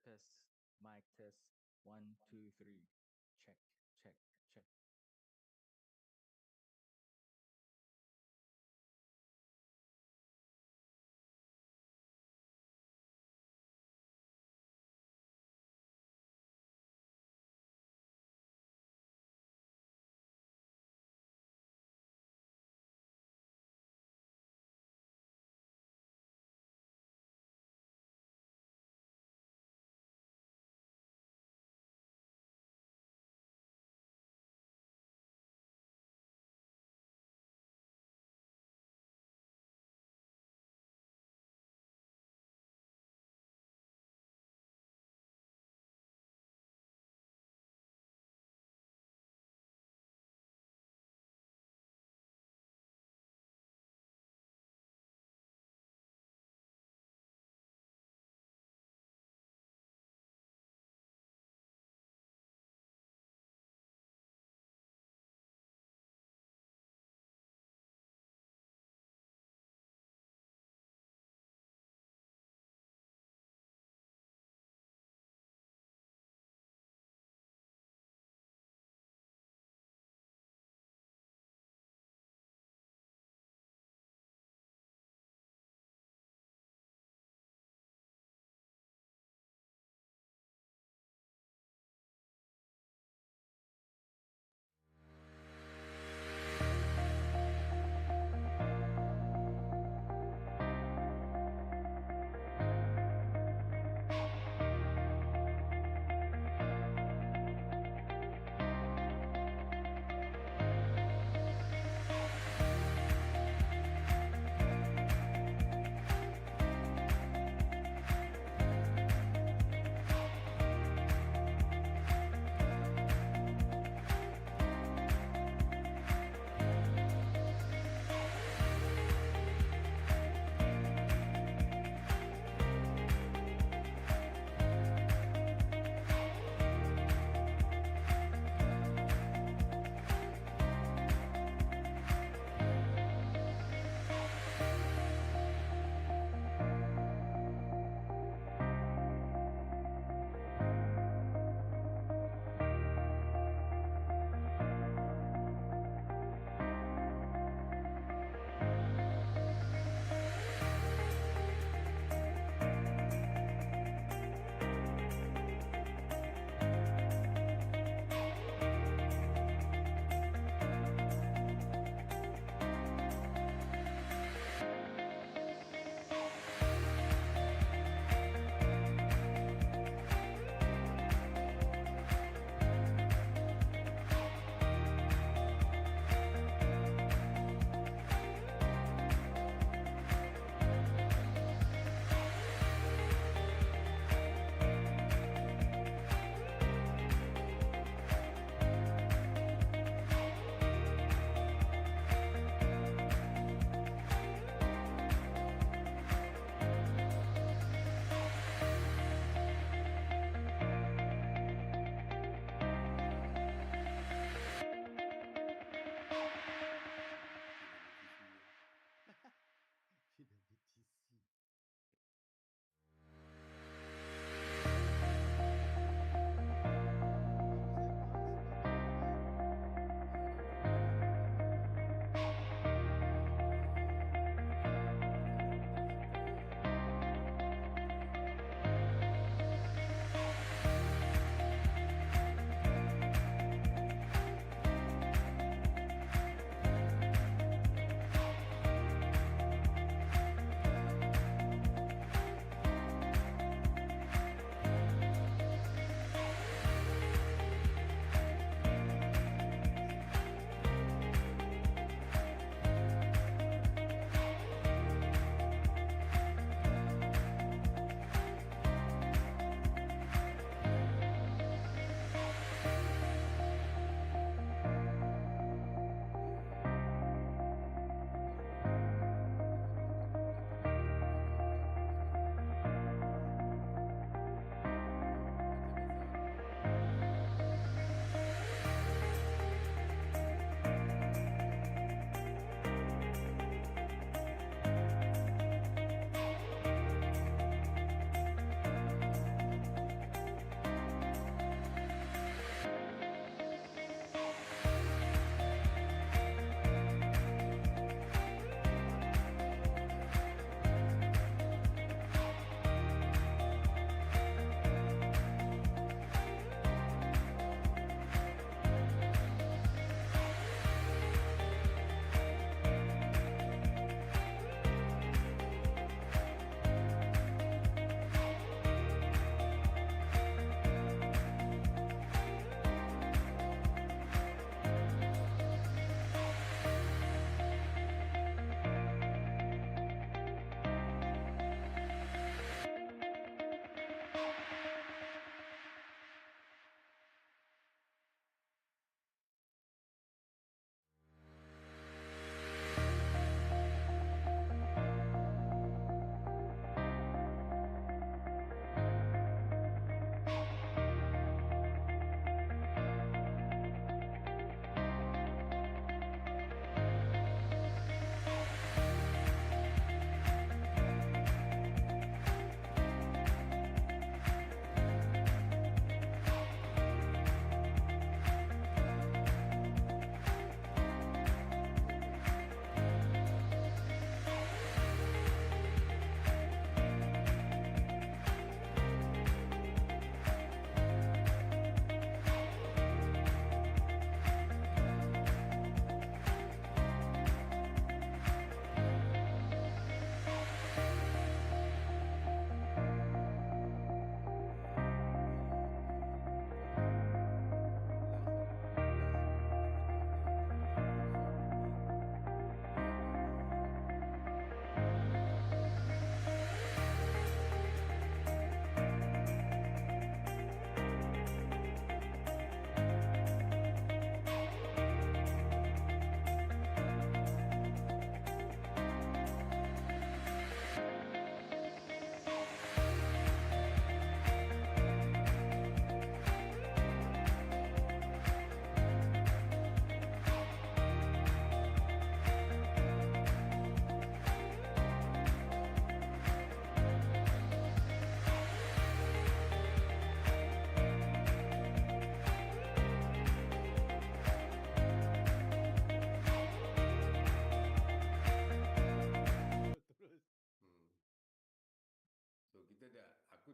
test. Mic test. 1, 2, 3. Check, check, check.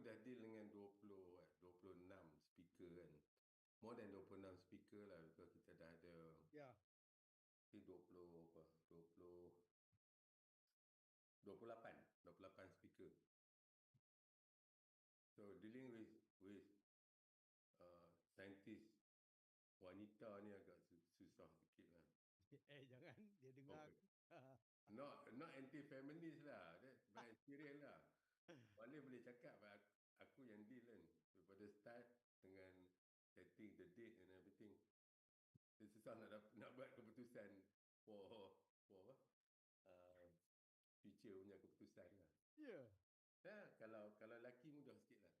dah deal dengan 26 speaker kan. More than 26 speaker lah, because kita dah ada I think 28 speaker. So dealing with scientist wanita ni agak susah sikit lah. Jangan dia dengar. Not anti-feminist lah, that by experience lah. Mana boleh cakap, aku yang deal kan, daripada start dengan setting the date and everything. Dia susah nak buat keputusan for apa, future punya keputusan lah. Kalau lelaki mudah sikit lah.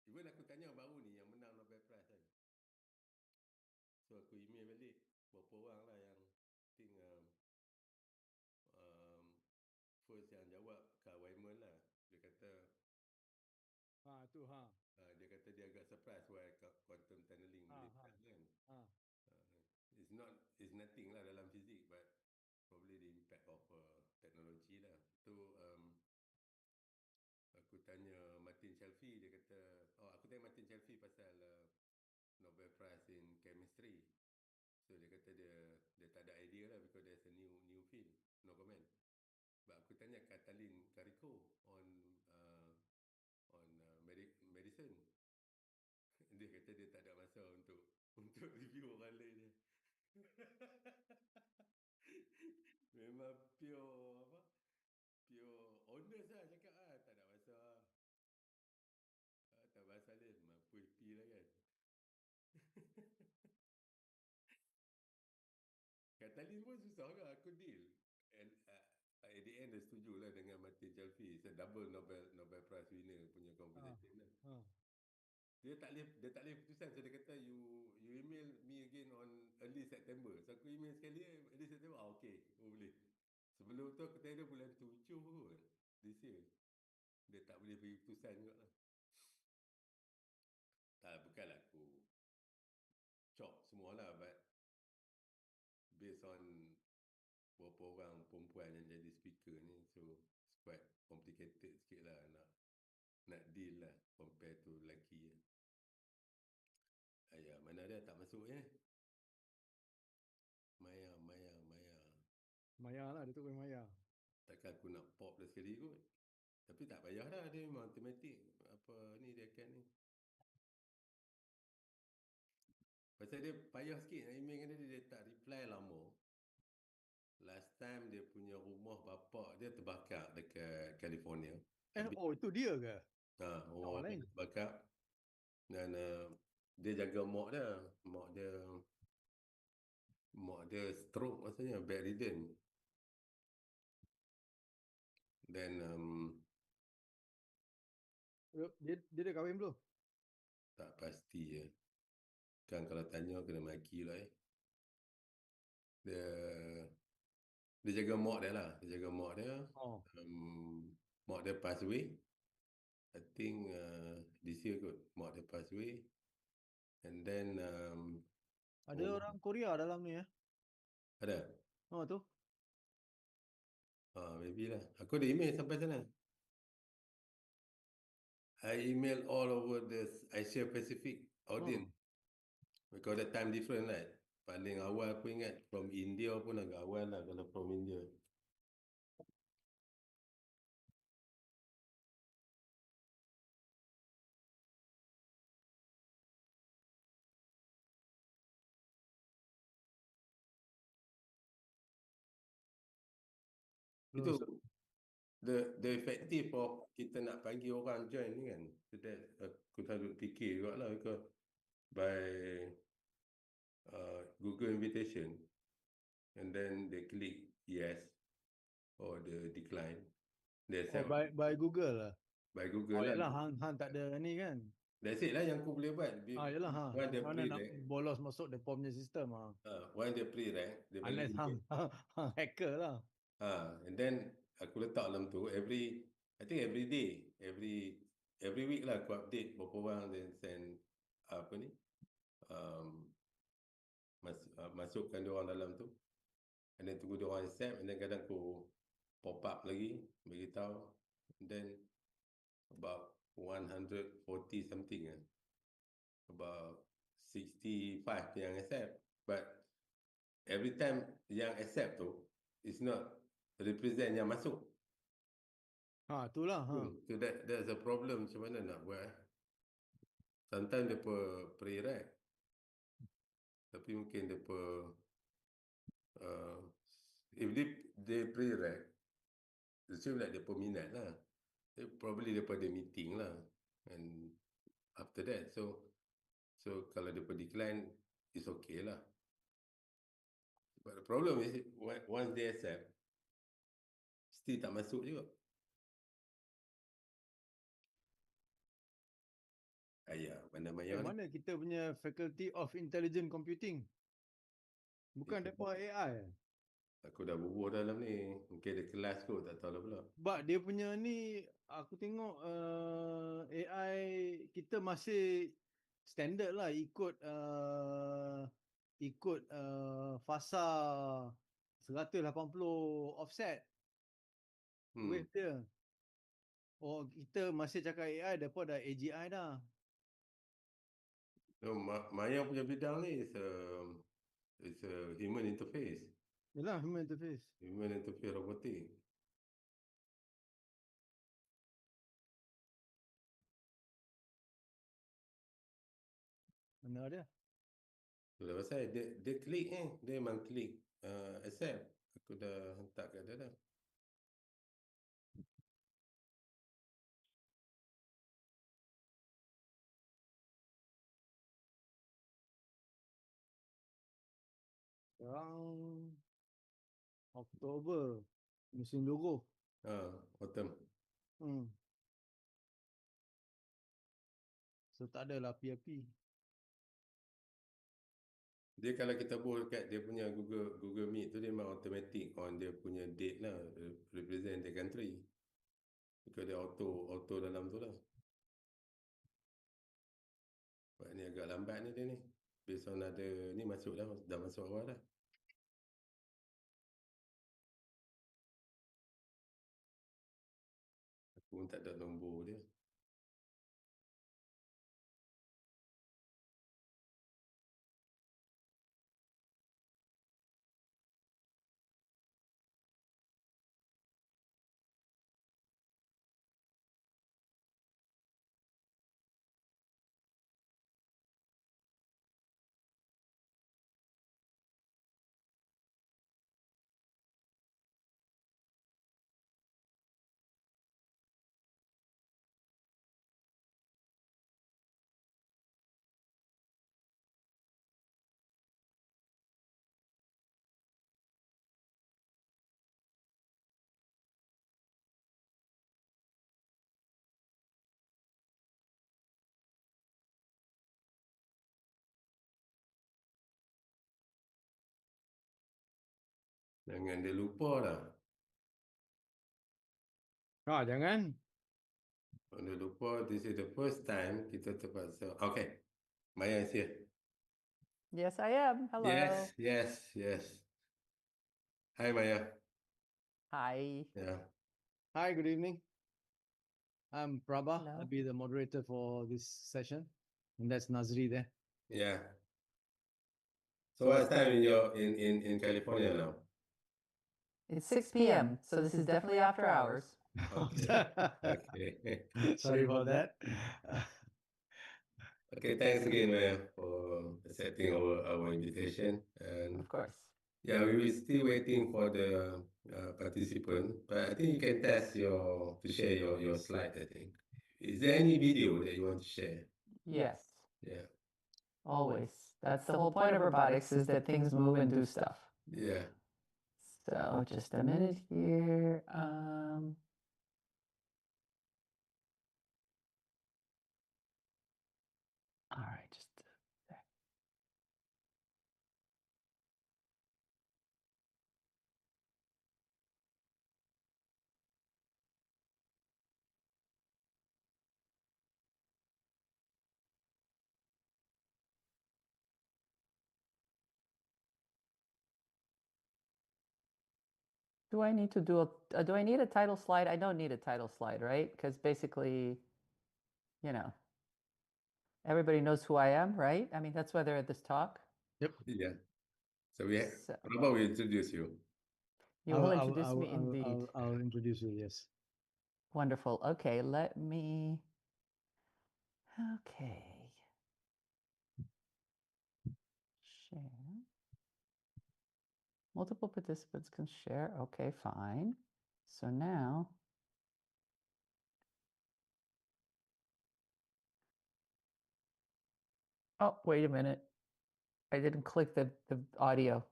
Even aku tanya baru ni yang menang Nobel Prize kan, so aku email balik berapa orang lah yang think first yang jawab Kak Wyman lah. Dia kata dia kata dia agak surprise why quantum tunneling boleh menang kan. It's nothing lah dalam fizik, but probably the impact of technology lah. Itu aku tanya Martin Shelfie, dia kata, aku tanya Martin Shelfie pasal Nobel Prize in Chemistry. So dia kata dia tak ada idea lah, because there's a new field, no comment. But aku tanya Katalin Kariko on medicine. Dia kata dia tak ada masa untuk review orang lain je. Memang pure honest lah cakap lah, tak ada masa. Tak pasal dia mampu happy lah kan. Katalin pun susah lah aku deal. And at the end dia setuju lah dengan Martin Shelfie. It's a double Nobel Prize winner punya conversation lah. Dia tak boleh putusan. So dia kata you email me again on early September. So aku email sekali early September. Okay, boleh. Sebelum tu aku tanya dia bulan 7 kot this year. Dia tak boleh beri putusan juga lah. Bukanlah aku chop semua lah, but based on berapa orang perempuan yang jadi speaker ni, so it's quite complicated sikit lah nak deal lah compare to lelaki lah. Ayah, mana dia tak masuk Maya lah, dia tu Maya. Takkan aku nak pop dah sekali kot. Tapi tak payah dah, dia memang matematik apa ni dia akan ni. Pasal dia payah sikit nak email dengan dia tak reply lama. Last time dia punya rumah bapak dia terbakar dekat California. Itu dia ke? Rumah bapak dia terbakar. Dan dia jaga mak dia stroke maksudnya, bedridden. Dan dia dah kahwin belum? tak pasti ya. Kan kalau tanya kena maki lah Dia jaga mak dia lah. Dia jaga mak dia. Mak dia pass away. I think this year kot. Mak dia pass away. And then ada orang Korea dalam ni ya? Ada? Tu. Maybe lah. Aku ada email sampai sana. I email all over the Asia Pacific audience. Because the time different right. Paling awal aku ingat from India pun agak awal lah kalau from India. Itu the effective of kita nak panggil orang join ni kan. Aku tak duduk fikir juga lah by Google invitation and then they click yes or the decline. By Google lah. By Google lah. Yalah, hang tak ada ni kan. That's it lah yang aku boleh buat. Yalah, mana nak bolos masuk dia punya sistem When dia pre-rank, dia unless hang hacker lah. And then aku letak dalam tu I think every day, every week lah aku update berapa orang, then send apa ni masukkan dia orang dalam tu, and then tunggu dia orang accept, and then kadang aku pop up lagi, beritahu. Then about 140 something about 65 yang accept, but every time yang accept tu is not represent yang masuk. Itulah. So that's a problem. Macam mana nak buat? Sometimes dia pre-req, tapi mungkin dia if they pre-req, assume like dia peminat lah. Probably daripada meeting lah, and after that, so kalau dia decline, it's okay lah. But the problem is once they accept, still tak masuk juga. Mana kita punya Faculty of Intelligent Computing? Bukan depa AI. Aku dah bubuh dalam ni. Mungkin ada kelas kot, tak tahu lah pula. Sebab dia punya ni, aku tengok AI kita masih standard lah, ikut fasa 180 offset wave dia. Oh, kita masih cakap AI, depa dah AGI dah. No, Maya punya bidang ni is a human interface. Yalah, human interface. Human interface robotic. Mana ada? Itulah pasal dia klik dia memang klik accept. Aku dah hantar kat dia dah. Sekarang Oktober, musim luruh. Autumn. So tak adalah api-api. Dia kalau kita buat kat dia punya Google Meet tu, dia memang automatic on dia punya date lah, represent the country. Because dia auto dalam tu lah. Sebab ni agak lambat ni dia ni. Based on ada ni masuk dah masuk awal dah. Aku pun tak ada nombor dia. Jangan dia lupa lah. Jangan. Kalau dia lupa, this is the first time kita terpaksa. Okay, Maya is here. Yes, I am. Hello. Yes. Hi, Maya. Hi. Yeah. Hi, good evening. I'm Prabha. Hello. I'll be the moderator for this session. And that's Nazri there. Yeah. So what's time in California now? It's 6 p.m., so this is definitely after hours. Okay. Sorry about that. Okay, thanks again, Maya, for accepting our invitation. And Of course. yeah, we were still waiting for the participant, but I think you can to share your slide, I think. Is there any video that you want to share? Yes. Yeah. Always. That's the whole point of robotics, is that things move and do stuff. Yeah. So just a minute here. All right, just a sec. do I need to do do I need a title slide? I don't need a title slide, right? Because basically, you know, everybody knows who I am, right? I mean, that's why they're at this talk. Yep. Yeah. So we So how about we introduce you? you will introduce me indeed. I'll introduce you, yes. Wonderful. Okay, let me. Okay. Share. Multiple participants can share. Okay, fine. So now. Oh, wait a minute. I didn't click the audio.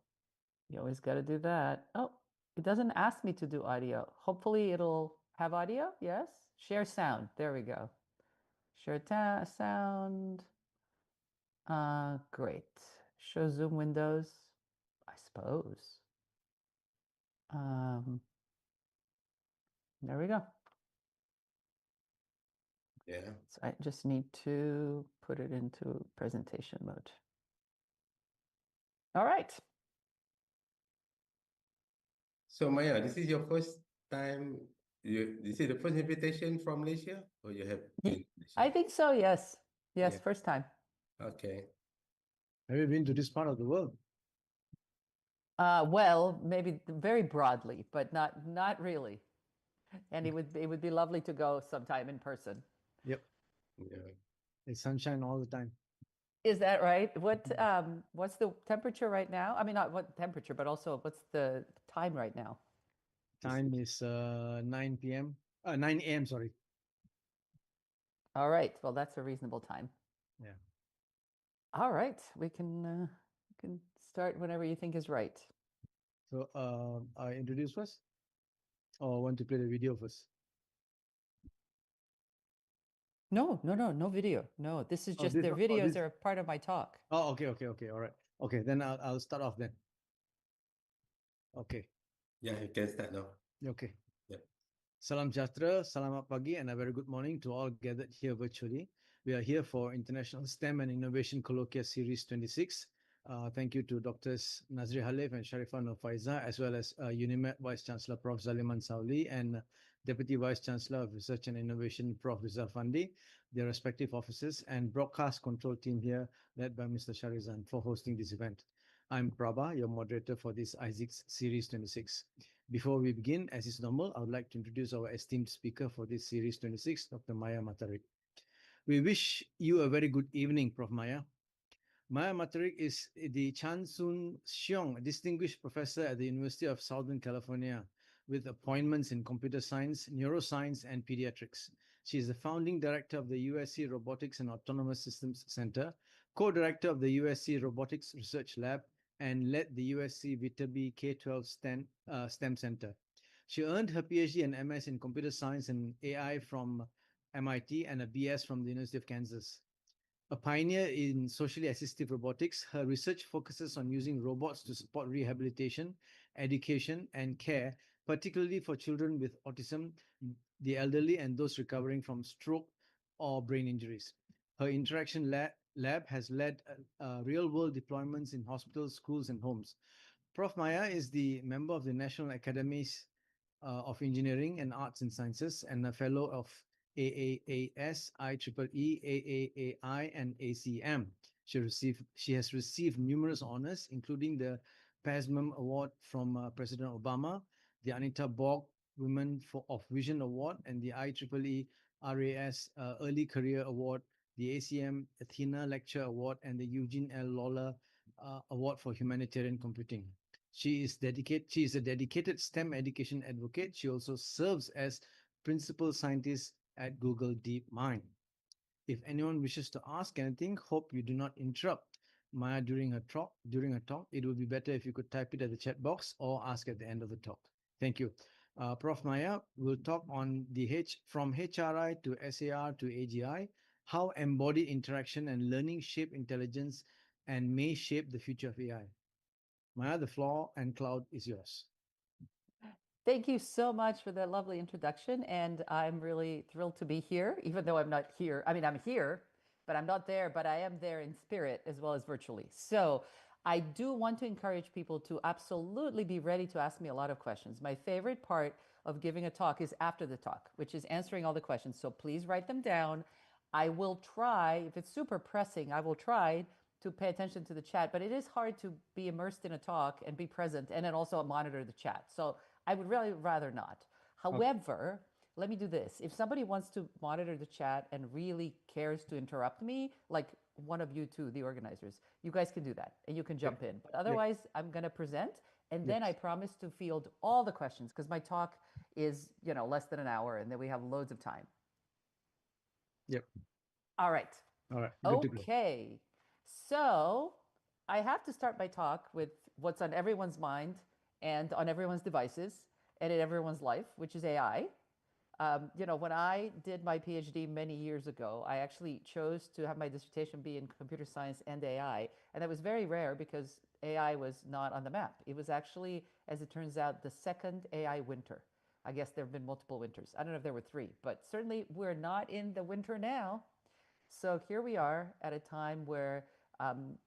You always got to do that. Oh, it doesn't ask me to do audio. Hopefully it'll have audio. Yes. Share sound. There we go. Share sound. Great. Show Zoom windows, I suppose. There we go. Yeah. So I just need to put it into presentation mode. All right. So Maya, this is your first time. This is the first invitation from Malaysia, or you have been? I think so. Yes. Yes. Yeah. First time. Okay. Have you been to this part of the world? Well, maybe very broadly, but not really. And it would be lovely to go sometime in person. Yep. Yeah. It's sunshine all the time. Is that right? What's the temperature right now? I mean, not what temperature, but also what's the time right now? Time is 9 p.m. 9 a.m. Sorry. All right. Well, that's a reasonable time. Yeah. All right. We can start whenever you think is right. So I introduce first, or want to play the video first? No video. No, this is just this the one- videos this- are part of my talk. Oh, okay, all right. Okay, then I'll start off then. Okay. Yeah, you can start now. Okay. Yep. Salam sejahtera, selamat pagi, and a very good morning to all gathered here virtually. We are here for International STEM and Innovation Colloquia Series 26. Thank you to Doctors Nazri Halif and Sharifah Nofaiza, as well as UNIMED Vice Chancellor Prof. Zaliman Sauli and Deputy Vice Chancellor of Research and Innovation Prof. Rizal Fandi, their respective offices, and broadcast control team here led by Mr. Sharizan for hosting this event. I'm Prabha, your moderator for this ISICS Series 26. Before we begin, as is normal, I would like to introduce our esteemed speaker for this Series 26, Dr. Maya MATARIC. We wish you a very good evening, Prof. Maya. Maya MATARIC is the SOON-SHIONG Distinguished Professor at the University of Southern California with appointments in computer science, neuroscience, and pediatrics. She is the founding director of the USC Robotics and Autonomous Systems Center, co-director of the USC Robotics Research Lab, and led the USC Viterbi K-12 STEM Center. She earned her PhD and MS in computer science and AI from MIT and a BS from the University of Kansas. A pioneer in socially assistive robotics, her research focuses on using robots to support rehabilitation, education, and care, particularly for children with autism, the elderly, and those recovering from stroke or brain injuries. Her interaction lab has led real-world deployments in hospitals, schools, and homes. Prof. Maya is the member of the National Academies of Engineering and Arts and Sciences and a fellow of AAAS, IEEE, AAAI, and ACM. She has received numerous honors, including the PASMM Award from President Obama, the Anita Borg Women of Vision Award, and the IEEE RAS Early Career Award, the ACM Athena Lecture Award, and the Eugene L. Lawler Award for Humanitarian Computing. She is a dedicated STEM education advocate. She also serves as principal scientist at Google DeepMind. If anyone wishes to ask anything, hope you do not interrupt Maya during her talk. It would be better if you could type it at the chat box or ask at the end of the talk. Thank you. Prof. Maya will talk on from HRI to SAR to AGI, how embodied interaction and learning shape intelligence and may shape the future of AI. Maya, the floor and cloud is yours. Thank you so much for that lovely introduction. And I'm really thrilled to be here, even though I'm not here. I mean, I'm here, but I'm not there, but I am there in spirit as well as virtually. So I do want to encourage people to absolutely be ready to ask me a lot of questions. My favorite part of giving a talk is after the talk, which is answering all the questions. So please write them down. I will try, if it's super pressing, I will try to pay attention to the chat, but it is hard to be immersed in a talk and be present and then also monitor the chat. So I would really rather not. However, let me do this. If somebody wants to monitor the chat and really cares to interrupt me, like one of you two, the organizers, you guys can do that and you can jump in. But otherwise, I'm going to present, and then I promise to field all the questions, because my talk is, you know, less than an hour, and then we have loads of time. Yep. All right. All right. Good to go. Okay. So I have to start my talk with what's on everyone's mind and on everyone's devices and in everyone's life, which is AI. You know, when I did my PhD many years ago, I actually chose to have my dissertation be in computer science and AI. And that was very rare because AI was not on the map. It was actually, as it turns out, the second AI winter. I guess there have been multiple winters. I don't know if there were 3, but certainly we're not in the winter now. So here we are at a time where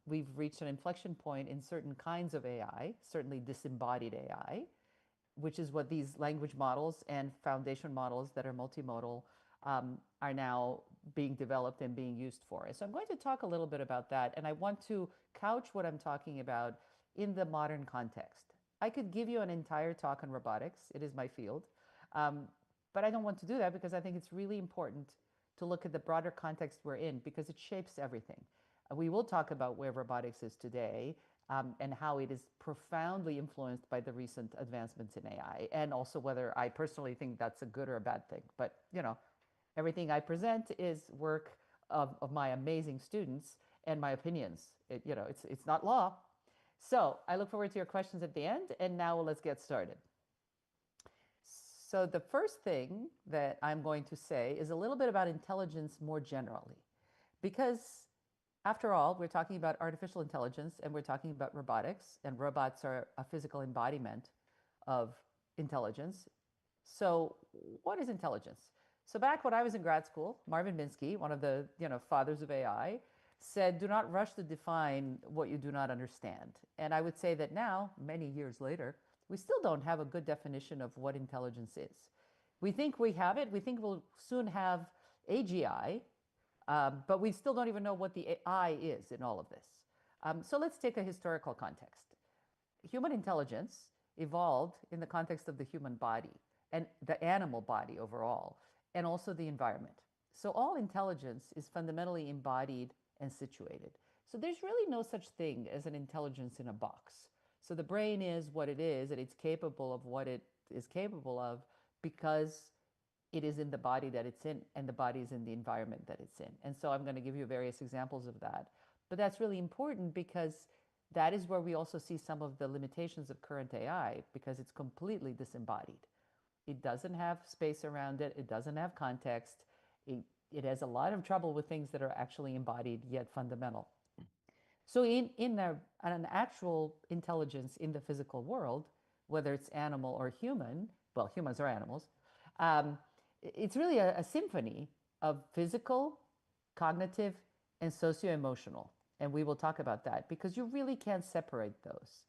we've reached an inflection point in certain kinds of AI, certainly disembodied AI, which is what these language models and foundation models that are multimodal are now being developed and being used for. And so I'm going to talk a little bit about that, and I want to couch what I'm talking about in the modern context. I could give you an entire talk on robotics. It is my field. But I don't want to do that because I think it's really important to look at the broader context we're in, because it shapes everything. We will talk about where robotics is today, and how it is profoundly influenced by the recent advancements in AI, and also whether I personally think that's a good or a bad thing. But, you know, everything I present is work of my amazing students and my opinions. You know, it's not law. So I look forward to your questions at the end, and now let's get started. So the first thing that I'm going to say is a little bit about intelligence more generally, because after all, we're talking about artificial intelligence and we're talking about robotics, and robots are a physical embodiment of intelligence. So what is intelligence? So back when I was in grad school, Marvin Minsky, one of the fathers of AI, said, do not rush to define what you do not understand. And I would say that now, many years later, we still don't have a good definition of what intelligence is. We think we have it. We think we'll soon have AGI, but we still don't even know what the I is in all of this. So let's take a historical context. Human intelligence evolved in the context of the human body and the animal body overall, and also the environment. So all intelligence is fundamentally embodied and situated. So there's really no such thing as an intelligence in a box. So the brain is what it is, and it's capable of what it is capable of because it is in the body that it's in, and the body is in the environment that it's in. And so I'm going to give you various examples of that. But that's really important because that is where we also see some of the limitations of current AI, because it's completely disembodied. It doesn't have space around it. It doesn't have context. It has a lot of trouble with things that are actually embodied yet fundamental. So in an actual intelligence in the physical world, whether it's animal or human, well, humans are animals, it's really a symphony of physical, cognitive, and socio-emotional. And we will talk about that because you really can't separate those.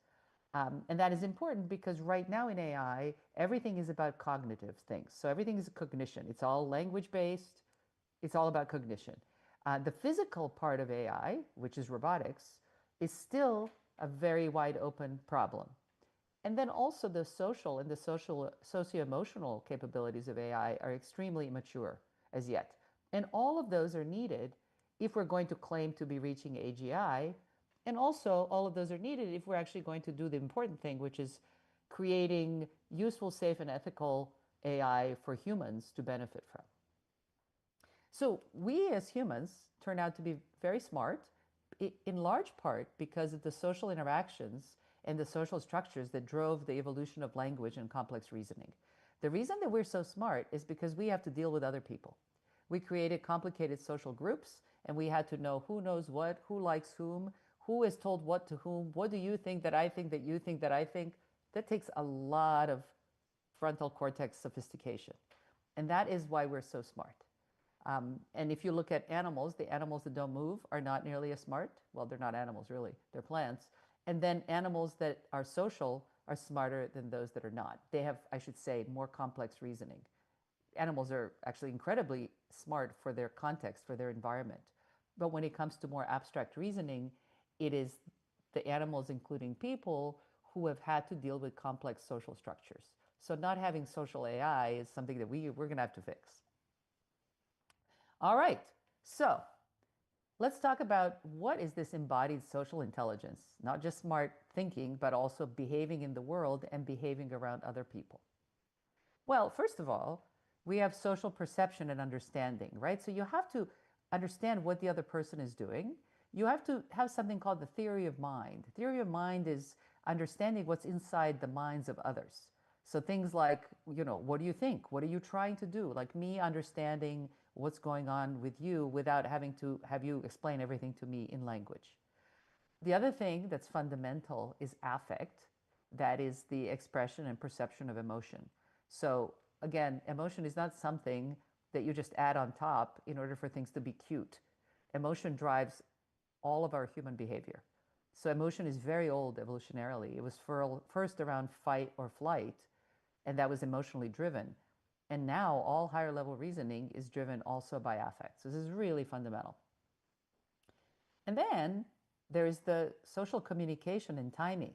And that is important because right now in AI, everything is about cognitive things. So everything is cognition. It's all language-based. It's all about cognition. The physical part of AI, which is robotics, is still a very wide open problem. And then also the social and the socio-emotional capabilities of AI are extremely immature as yet. And all of those are needed if we're going to claim to be reaching AGI. And also all of those are needed if we're actually going to do the important thing, which is creating useful, safe, and ethical AI for humans to benefit from. So we as humans turn out to be very smart, in large part because of the social interactions and the social structures that drove the evolution of language and complex reasoning. The reason that we're so smart is because we have to deal with other people. We created complicated social groups, and we had to know who knows what, who likes whom, who is told what to whom, what do you think that I think that you think that I think. That takes a lot of frontal cortex sophistication. And that is why we're so smart. And if you look at animals, the animals that don't move are not nearly as smart. Well, they're not animals, really. They're plants. And then animals that are social are smarter than those that are not. They have, I should say, more complex reasoning. Animals are actually incredibly smart for their context, for their environment. But when it comes to more abstract reasoning, it is the animals, including people, who have had to deal with complex social structures. So not having social AI is something that we're going to have to fix. All right, so let's talk about what is this embodied social intelligence, not just smart thinking, but also behaving in the world and behaving around other people. Well, first of all, we have social perception and understanding, right? So you have to understand what the other person is doing. You have to have something called the theory of mind. Theory of mind is understanding what's inside the minds of others. So things like, what do you think? What are you trying to do? Like me understanding what's going on with you without having to have you explain everything to me in language. The other thing that's fundamental is affect. That is the expression and perception of emotion. So again, emotion is not something that you just add on top in order for things to be cute. Emotion drives all of our human behavior. So emotion is very old evolutionarily. It was first around fight or flight, and that was emotionally driven. And now all higher level reasoning is driven also by affect. So this is really fundamental. And then there's the social communication and timing.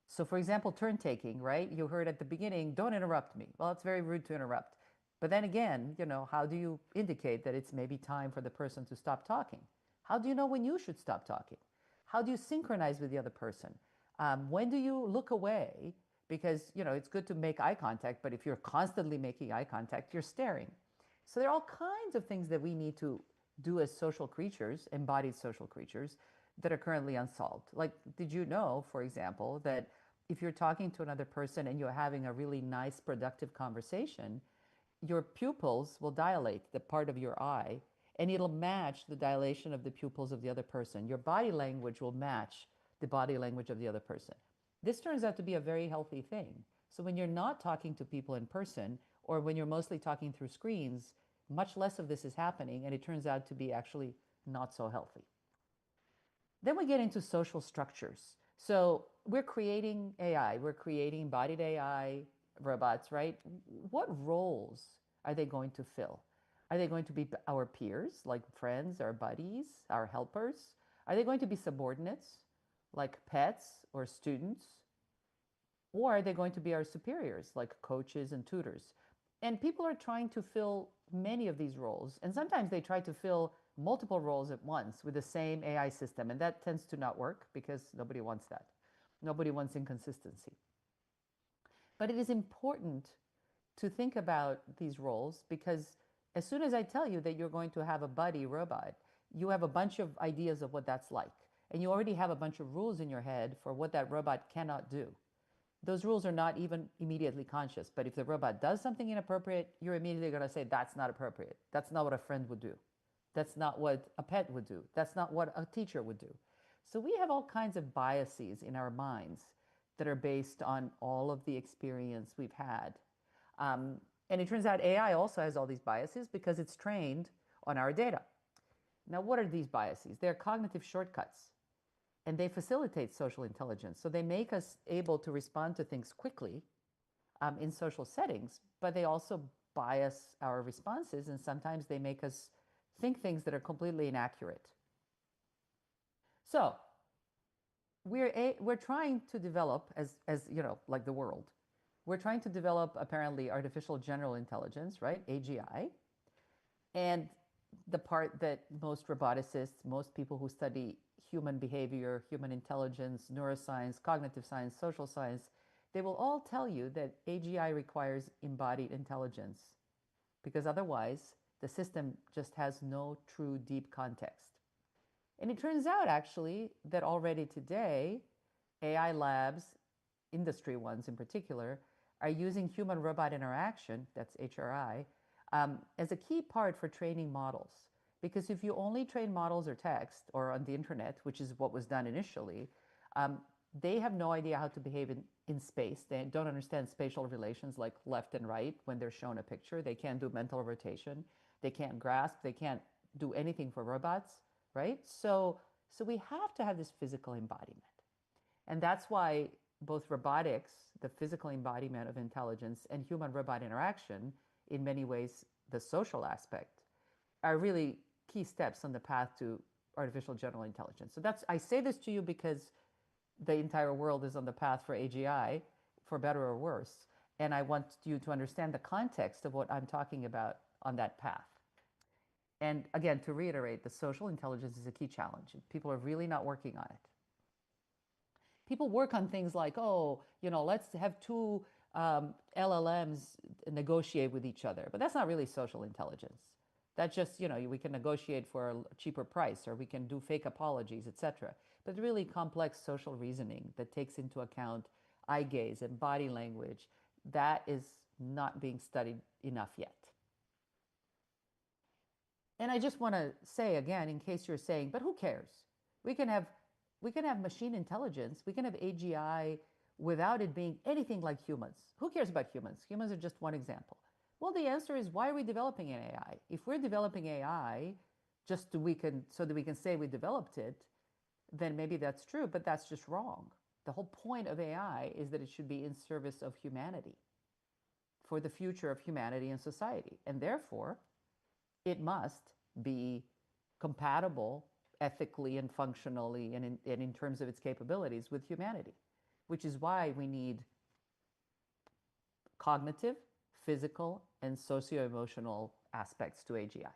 So for example, turn taking, right? You heard at the beginning, don't interrupt me. Well, it's very rude to interrupt. But then again, how do you indicate that it's maybe time for the person to stop talking? How do you know when you should stop talking? How do you synchronize with the other person? When do you look away? Because, it's good to make eye contact, but if you're constantly making eye contact, you're staring. So there are all kinds of things that we need to do as social creatures, embodied social creatures, that are currently unsolved. Like, did you know, for example, that if you're talking to another person and you're having a really nice, productive conversation, your pupils will dilate, the part of your eye, and it'll match the dilation of the pupils of the other person. Your body language will match the body language of the other person. This turns out to be a very healthy thing. So when you're not talking to people in person, or when you're mostly talking through screens, much less of this is happening, and it turns out to be actually not so healthy. Then we get into social structures. So we're creating AI, we're creating embodied AI robots, right? What roles are they going to fill? Are they going to be our peers, like friends, our buddies, our helpers? Are they going to be subordinates, like pets or students? Or are they going to be our superiors, like coaches and tutors? And people are trying to fill many of these roles. And sometimes they try to fill multiple roles at once with the same AI system. And that tends to not work because nobody wants that. Nobody wants inconsistency. But it is important to think about these roles because as soon as I tell you that you're going to have a buddy robot, you have a bunch of ideas of what that's like. And you already have a bunch of rules in your head for what that robot cannot do. Those rules are not even immediately conscious, but if the robot does something inappropriate, you're immediately going to say, that's not appropriate. That's not what a friend would do. That's not what a pet would do. That's not what a teacher would do. So we have all kinds of biases in our minds that are based on all of the experience we've had. And it turns out AI also has all these biases because it's trained on our data. Now, what are these biases? They're cognitive shortcuts. And they facilitate social intelligence. So they make us able to respond to things quickly in social settings, but they also bias our responses, and sometimes they make us think things that are completely inaccurate. So we're trying to develop, as like the world, we're trying to develop apparently artificial general intelligence, right? AGI. And the part that most roboticists, most people who study human behavior, human intelligence, neuroscience, cognitive science, social science, they will all tell you that AGI requires embodied intelligence because otherwise the system just has no true deep context. And it turns out actually that already today, AI labs, industry ones in particular, are using human-robot interaction, that's HRI, as a key part for training models. Because if you only train models or text or on the internet, which is what was done initially, they have no idea how to behave in space. They don't understand spatial relations like left and right when they're shown a picture. They can't do mental rotation. They can't grasp. They can't do anything for robots, right? So we have to have this physical embodiment. And that's why both robotics, the physical embodiment of intelligence, and human-robot interaction, in many ways, the social aspect, are really key steps on the path to artificial general intelligence. So I say this to you because the entire world is on the path for AGI, for better or worse. And I want you to understand the context of what I'm talking about on that path. And again, to reiterate, the social intelligence is a key challenge. People are really not working on it. People work on things like, oh, let's have two LLMs negotiate with each other. But that's not really social intelligence. That's just, we can negotiate for a cheaper price, or we can do fake apologies, etc. But really complex social reasoning that takes into account eye gaze and body language, that is not being studied enough yet. And I just want to say again, in case you're saying, but who cares? We can have machine intelligence, we can have AGI without it being anything like humans. Who cares about humans? Humans are just one example. Well, the answer is, why are we developing an AI? If we're developing AI just so that we can say we developed it, then maybe that's true, but that's just wrong. The whole point of AI is that it should be in service of humanity, for the future of humanity and society. And therefore, it must be compatible ethically and functionally and in terms of its capabilities with humanity, which is why we need cognitive, physical, and socio-emotional aspects to AGI.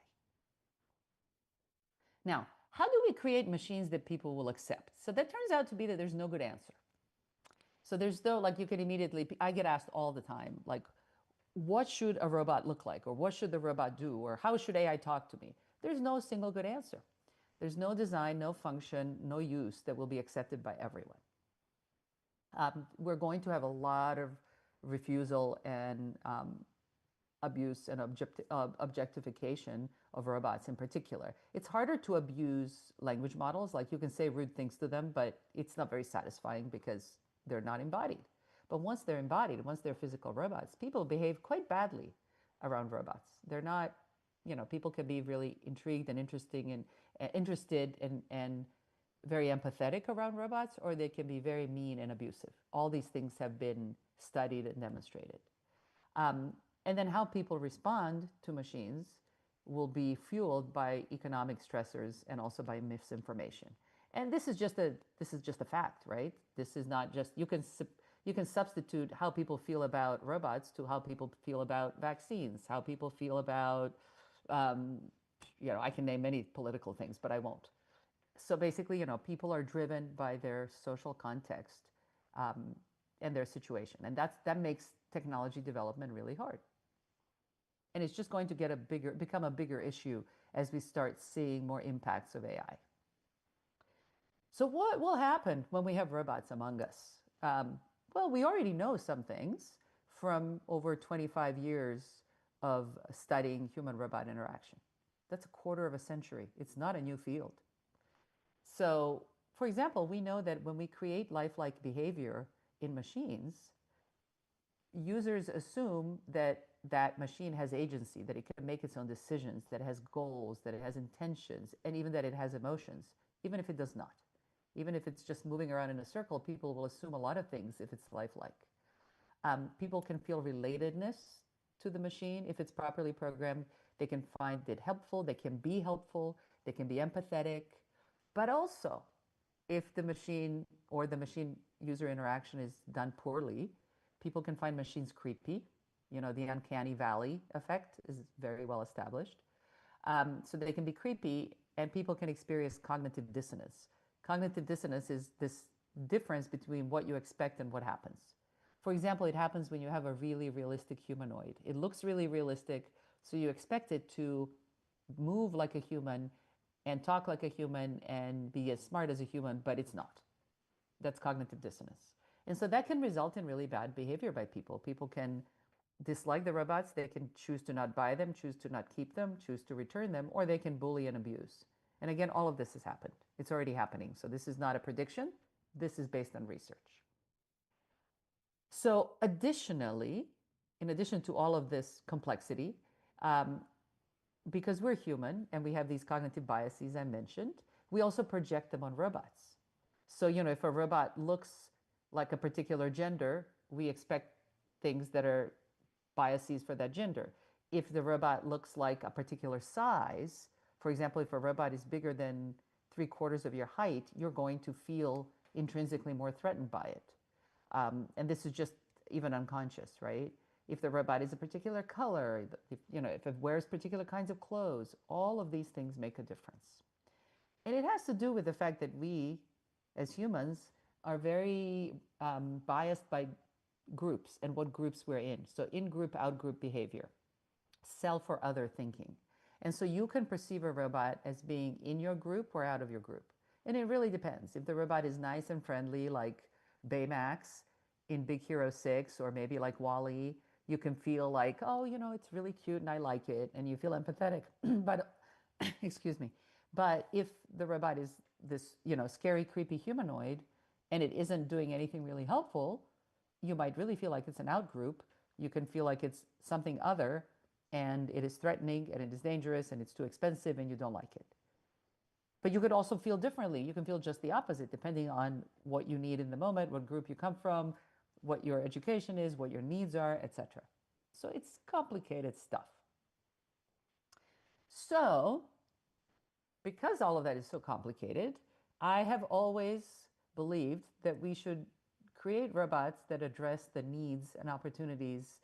Now, how do we create machines that people will accept? So that turns out to be that there's no good answer. So there's no, like, you can immediately, I get asked all the time, like, what should a robot look like? Or what should the robot do? Or how should AI talk to me? There's no single good answer. There's no design, no function, no use that will be accepted by everyone. We're going to have a lot of refusal and abuse and objectification of robots in particular. It's harder to abuse language models. Like, you can say rude things to them, but it's not very satisfying because they're not embodied. But once they're embodied, once they're physical robots, people behave quite badly around robots. They're not, people can be really intrigued and interested and very empathetic around robots, or they can be very mean and abusive. All these things have been studied and demonstrated. And then how people respond to machines will be fueled by economic stressors and also by misinformation. And this is just a fact, right? This is not just, you can substitute how people feel about robots to how people feel about vaccines, how people feel about, I can name many political things, but I won't. So basically, people are driven by their social context and their situation. And that makes technology development really hard. And it's just going to become a bigger issue as we start seeing more impacts of AI. So what will happen when we have robots among us? Well, we already know some things from over 25 years of studying human-robot interaction. That's a quarter of a century. It's not a new field. So, for example, we know that when we create lifelike behavior in machines, users assume that that machine has agency, that it can make its own decisions, that it has goals, that it has intentions, and even that it has emotions, even if it does not. Even if it's just moving around in a circle, people will assume a lot of things if it's lifelike. People can feel relatedness to the machine if it's properly programmed. They can find it helpful, they can be empathetic, but also if the machine or the machine-user interaction is done poorly, people can find machines creepy. The uncanny valley effect is very well established. So they can be creepy, and people can experience cognitive dissonance. Cognitive dissonance is this difference between what you expect and what happens. For example, it happens when you have a really realistic humanoid. It looks really realistic, so you expect it to move like a human and talk like a human and be as smart as a human, but it's not. That's cognitive dissonance. And so that can result in really bad behavior by people. People can dislike the robots, they can choose to not buy them, choose to not keep them, choose to return them, or they can bully and abuse. And again, all of this has happened. It's already happening. So this is not a prediction. This is based on research. So additionally, in addition to all of this complexity, because we're human and we have these cognitive biases I mentioned, we also project them on robots. So, if a robot looks like a particular gender, we expect things that are biases for that gender. If the robot looks like a particular size, for example, if a robot is bigger than 3/4 of your height, you're going to feel intrinsically more threatened by it. And this is just even unconscious, right? If the robot is a particular color, if it wears particular kinds of clothes, all of these things make a difference. And it has to do with the fact that we, as humans, are very biased by groups and what groups we're in. So in-group, out-group behavior, self or other thinking. And so you can perceive a robot as being in your group or out of your group. And it really depends. If the robot is nice and friendly, like Baymax in Big Hero 6, or maybe like WALL-E, you can feel like, oh, it's really cute and I like it, and you feel empathetic. But, excuse me. But if the robot is this, scary, creepy humanoid, and it isn't doing anything really helpful, you might really feel like it's an out-group. You can feel like it's something other, and it is threatening, and it is dangerous, and it's too expensive, and you don't like it. But you could also feel differently. You can feel just the opposite, depending on what you need in the moment, what group you come from, what your education is, what your needs are, etc. So it's complicated stuff. So, because all of that is so complicated, I have always believed that we should create robots that address the needs and opportunities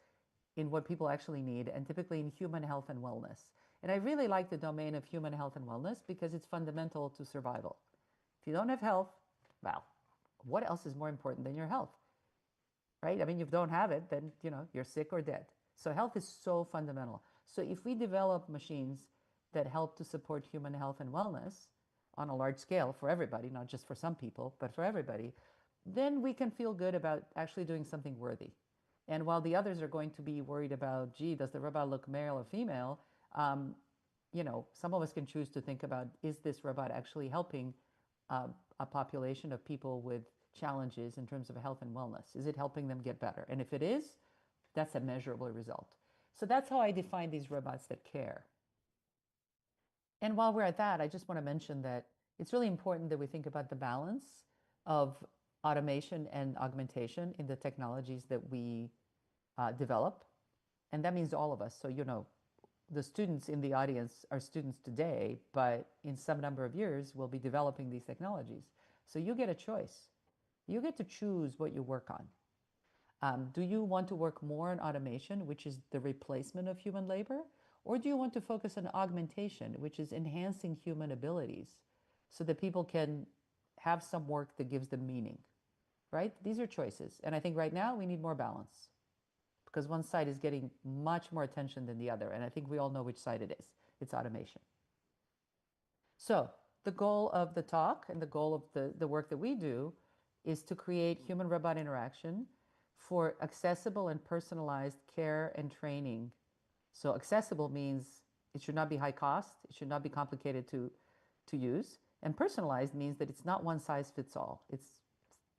in what people actually need, and typically in human health and wellness. And I really like the domain of human health and wellness because it's fundamental to survival. If you don't have health, well, what else is more important than your health? Right? I mean, if you don't have it, then, you're sick or dead. So health is so fundamental. So if we develop machines that help to support human health and wellness on a large scale for everybody, not just for some people, but for everybody, then we can feel good about actually doing something worthy. And while the others are going to be worried about, gee, does the robot look male or female? Some of us can choose to think about, is this robot actually helping a population of people with challenges in terms of health and wellness? Is it helping them get better? And if it is, that's a measurable result. So that's how I define these robots that care. And while we're at that, I just want to mention that it's really important that we think about the balance of automation and augmentation in the technologies that we develop. And that means all of us. So, the students in the audience are students today, but in some number of years, we'll be developing these technologies. So you get a choice. You get to choose what you work on. Do you want to work more on automation, which is the replacement of human labor? Or do you want to focus on augmentation, which is enhancing human abilities so that people can have some work that gives them meaning, right? These are choices. And I think right now we need more balance because one side is getting much more attention than the other. And I think we all know which side it is. It's automation. So the goal of the talk and the goal of the work that we do is to create human-robot interaction for accessible and personalized care and training. So accessible means it should not be high cost. It should not be complicated to use. And personalized means that it's not one size fits all. It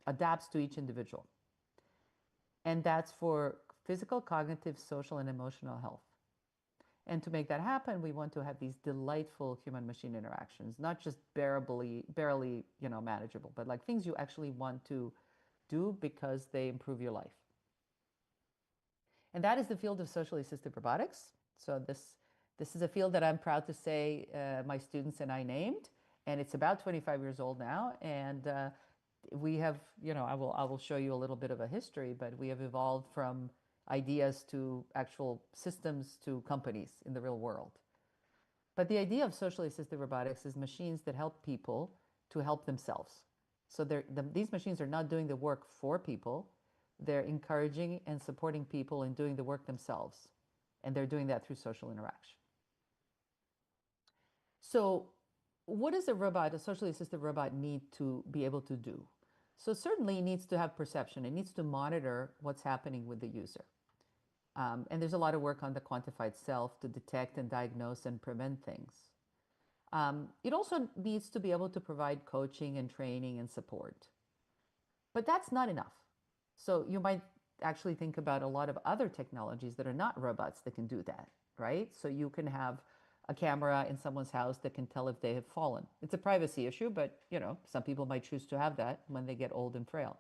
adapts to each individual. And that's for physical, cognitive, social, and emotional health. And to make that happen, we want to have these delightful human-machine interactions, not just barely manageable, but like things you actually want to do because they improve your life. And that is the field of socially assisted robotics. So this is a field that I'm proud to say my students and I named, and it's about 25 years old now. And we have, I will show you a little bit of a history, but we have evolved from ideas to actual systems to companies in the real world. But the idea of socially assisted robotics is machines that help people to help themselves. So these machines are not doing the work for people. They're encouraging and supporting people in doing the work themselves. And they're doing that through social interaction. So what does a socially assisted robot need to be able to do? So certainly it needs to have perception. It needs to monitor what's happening with the user. And there's a lot of work on the quantified self to detect and diagnose and prevent things. It also needs to be able to provide coaching and training and support. But that's not enough. So you might actually think about a lot of other technologies that are not robots that can do that, right? So you can have a camera in someone's house that can tell if they have fallen. It's a privacy issue, but some people might choose to have that when they get old and frail.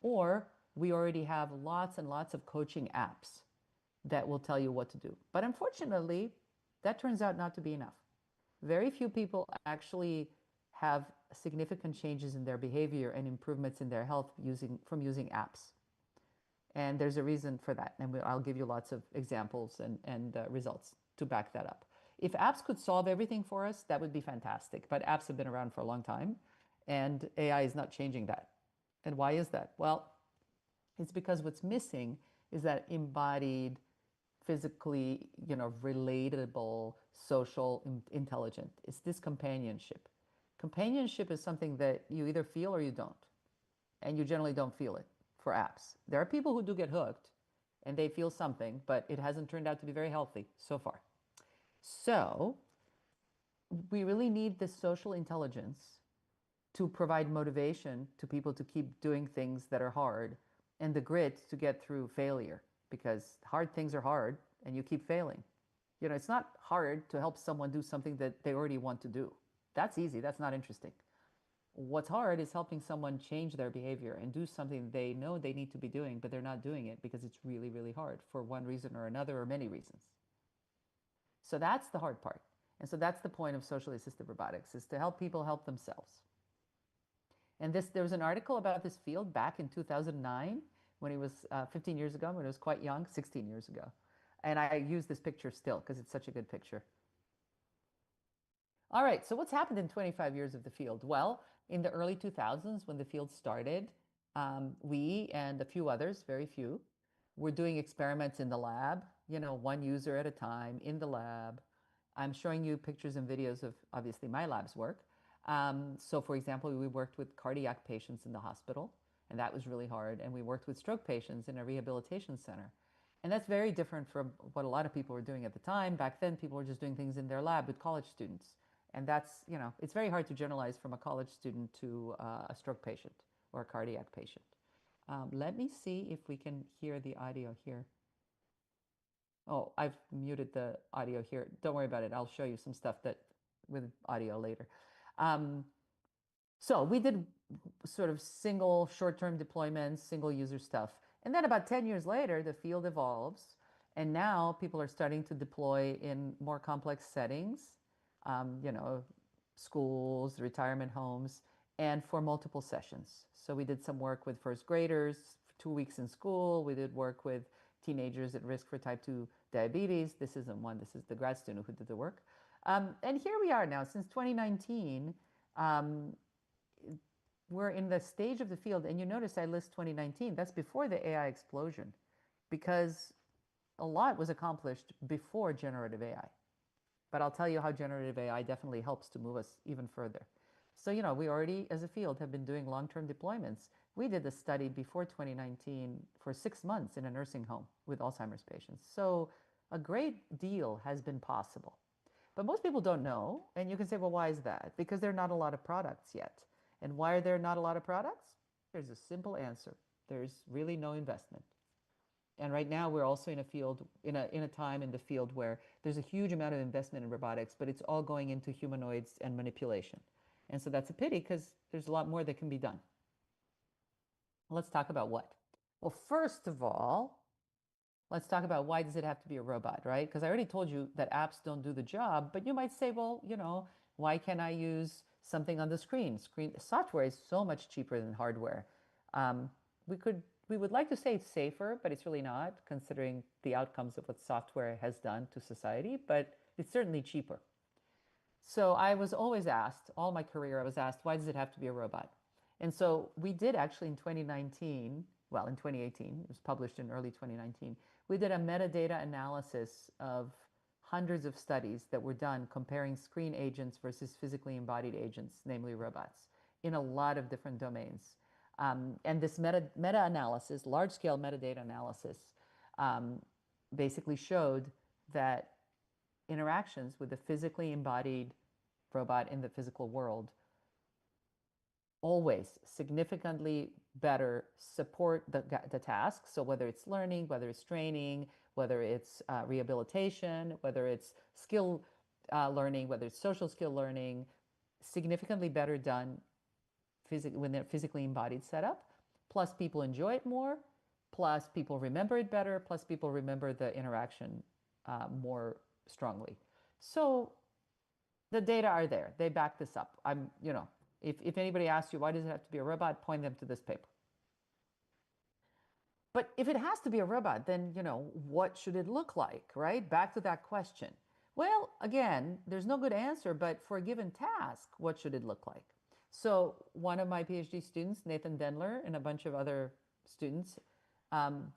Or we already have lots and lots of coaching apps that will tell you what to do. But unfortunately, that turns out not to be enough. Very few people actually have significant changes in their behavior and improvements in their health from using apps. And there's a reason for that. And I'll give you lots of examples and results to back that up. If apps could solve everything for us, that would be fantastic. But apps have been around for a long time, and AI is not changing that. And why is that? Well, it's because what's missing is that embodied, physically, relatable, social, intelligent. It's this companionship. Companionship is something that you either feel or you don't. And you generally don't feel it for apps. There are people who do get hooked and they feel something, but it hasn't turned out to be very healthy so far. So we really need this social intelligence to provide motivation to people to keep doing things that are hard and the grit to get through failure, because hard things are hard and you keep failing. It's not hard to help someone do something that they already want to do. That's easy. That's not interesting. What's hard is helping someone change their behavior and do something they know they need to be doing, but they're not doing it because it's really, really hard for one reason or another or many reasons. So that's the hard part. And so that's the point of socially assisted robotics, is to help people help themselves. And there was an article about this field back in 2009 when it was 15 years ago, when it was quite young, 16 years ago. And I use this picture still because it's such a good picture. All right, so what's happened in 25 years of the field? Well, in the early 2000s, when the field started, we and a few others, very few, were doing experiments in the lab, one user at a time in the lab. I'm showing you pictures and videos of, obviously, my lab's work. So, for example, we worked with cardiac patients in the hospital, and that was really hard. And we worked with stroke patients in a rehabilitation center. And that's very different from what a lot of people were doing at the time. Back then, people were just doing things in their lab with college students. And that's, it's very hard to generalize from a college student to a stroke patient or a cardiac patient. Let me see if we can hear the audio here. Oh, I've muted the audio here. Don't worry about it. I'll show you some stuff with audio later. So we did sort of single short-term deployments, single user stuff. And then about 10 years later, the field evolves. And now people are starting to deploy in more complex settings, schools, retirement homes, and for multiple sessions. So we did some work with first graders, 2 weeks in school. We did work with teenagers at risk for type 2 diabetes. This isn't one, this is the grad student who did the work. And here we are now, since 2019, we're in the stage of the field, and you notice I list 2019, that's before the AI explosion, because a lot was accomplished before generative AI. But I'll tell you how generative AI definitely helps to move us even further. So, we already, as a field, have been doing long-term deployments. We did a study before 2019 for 6 months in a nursing home with Alzheimer's patients. So a great deal has been possible. But most people don't know, and you can say, well, why is that? Because there are not a lot of products yet. And why are there not a lot of products? There's a simple answer. There's really no investment. And right now we're also in a field, in a time in the field where there's a huge amount of investment in robotics, but it's all going into humanoids and manipulation. And so that's a pity, because there's a lot more that can be done. Let's talk about what. Well, first of all, let's talk about why does it have to be a robot, right? Because I already told you that apps don't do the job, but you might say, well, why can't I use something on the screen? Software is so much cheaper than hardware. We would like to say it's safer, but it's really not, considering the outcomes of what software has done to society, but it's certainly cheaper. So I was always asked, all my career, I was asked, why does it have to be a robot? And so we did actually in 2019, well, in 2018, it was published in early 2019, we did a metadata analysis of hundreds of studies that were done comparing screen agents versus physically embodied agents, namely robots, in a lot of different domains. And this meta-analysis, large-scale metadata analysis, basically showed that interactions with the physically embodied robot in the physical world always significantly better support the task. So whether it's learning, whether it's training, whether it's rehabilitation, whether it's skill learning, whether it's social skill learning, significantly better done when they're physically embodied setup, plus people enjoy it more, plus people remember it better, plus people remember the interaction more strongly. So the data are there. They back this up. If anybody asks you, why does it have to be a robot, point them to this paper. But if it has to be a robot, then, what should it look like, right? Back to that question. Well, again, there's no good answer, but for a given task, what should it look like? So one of my PhD students, Nathan Dendler, and a bunch of other students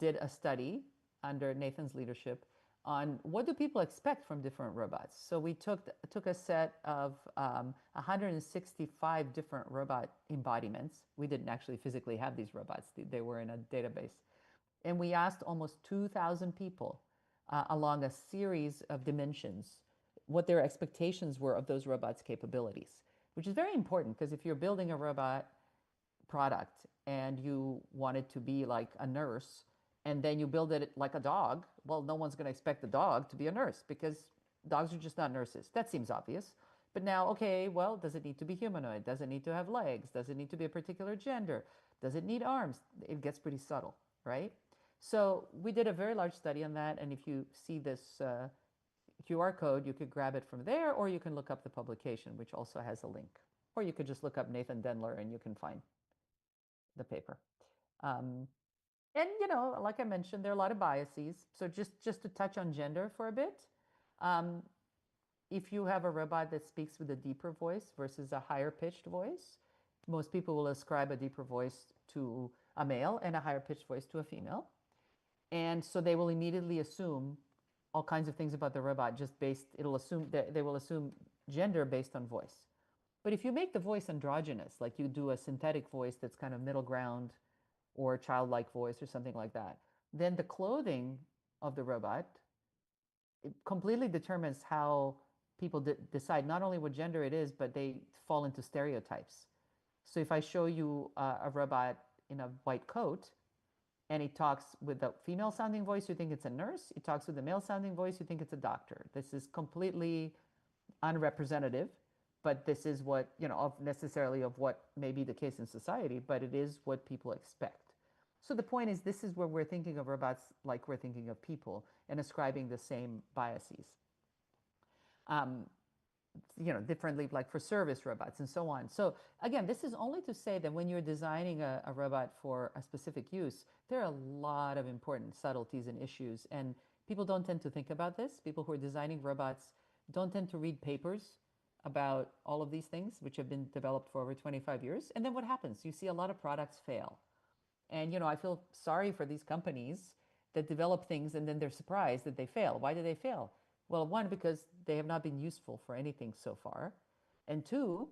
did a study under Nathan's leadership on what do people expect from different robots. So we took a set of 165 different robot embodiments. We didn't actually physically have these robots. They were in a database. And we asked almost 2,000 people along a series of dimensions what their expectations were of those robots' capabilities, which is very important because if you're building a robot product and you want it to be like a nurse and then you build it like a dog, well, no one's going to expect the dog to be a nurse because dogs are just not nurses. That seems obvious. But now, okay, well, does it need to be humanoid? Does it need to have legs? Does it need to be a particular gender? Does it need arms? It gets pretty subtle, right? So we did a very large study on that. And if you see this QR code, you could grab it from there, or you can look up the publication, which also has a link. Or you could just look up Nathan Dendler and you can find the paper. And, like I mentioned, there are a lot of biases. So just to touch on gender for a bit, if you have a robot that speaks with a deeper voice versus a higher pitched voice, most people will ascribe a deeper voice to a male and a higher pitched voice to a female. And so they will immediately assume all kinds of things about the robot they will assume gender based on voice. But if you make the voice androgynous, like you do a synthetic voice that's kind of middle ground or a childlike voice or something like that, then the clothing of the robot, it completely determines how people decide not only what gender it is, but they fall into stereotypes. So if I show you a robot in a white coat, and it talks with a female sounding voice, you think it's a nurse. It talks with a male sounding voice, you think it's a doctor. This is completely unrepresentative, but this is what, necessarily of what may be the case in society, but it is what people expect. So the point is, this is where we're thinking of robots like we're thinking of people and ascribing the same biases. Differently, like for service robots and so on. So again, this is only to say that when you're designing a robot for a specific use, there are a lot of important subtleties and issues, and people don't tend to think about this. People who are designing robots don't tend to read papers about all of these things, which have been developed for over 25 years. And then what happens? You see a lot of products fail. And, I feel sorry for these companies that develop things and then they're surprised that they fail. Why do they fail? Well, one, because they have not been useful for anything so far. And two,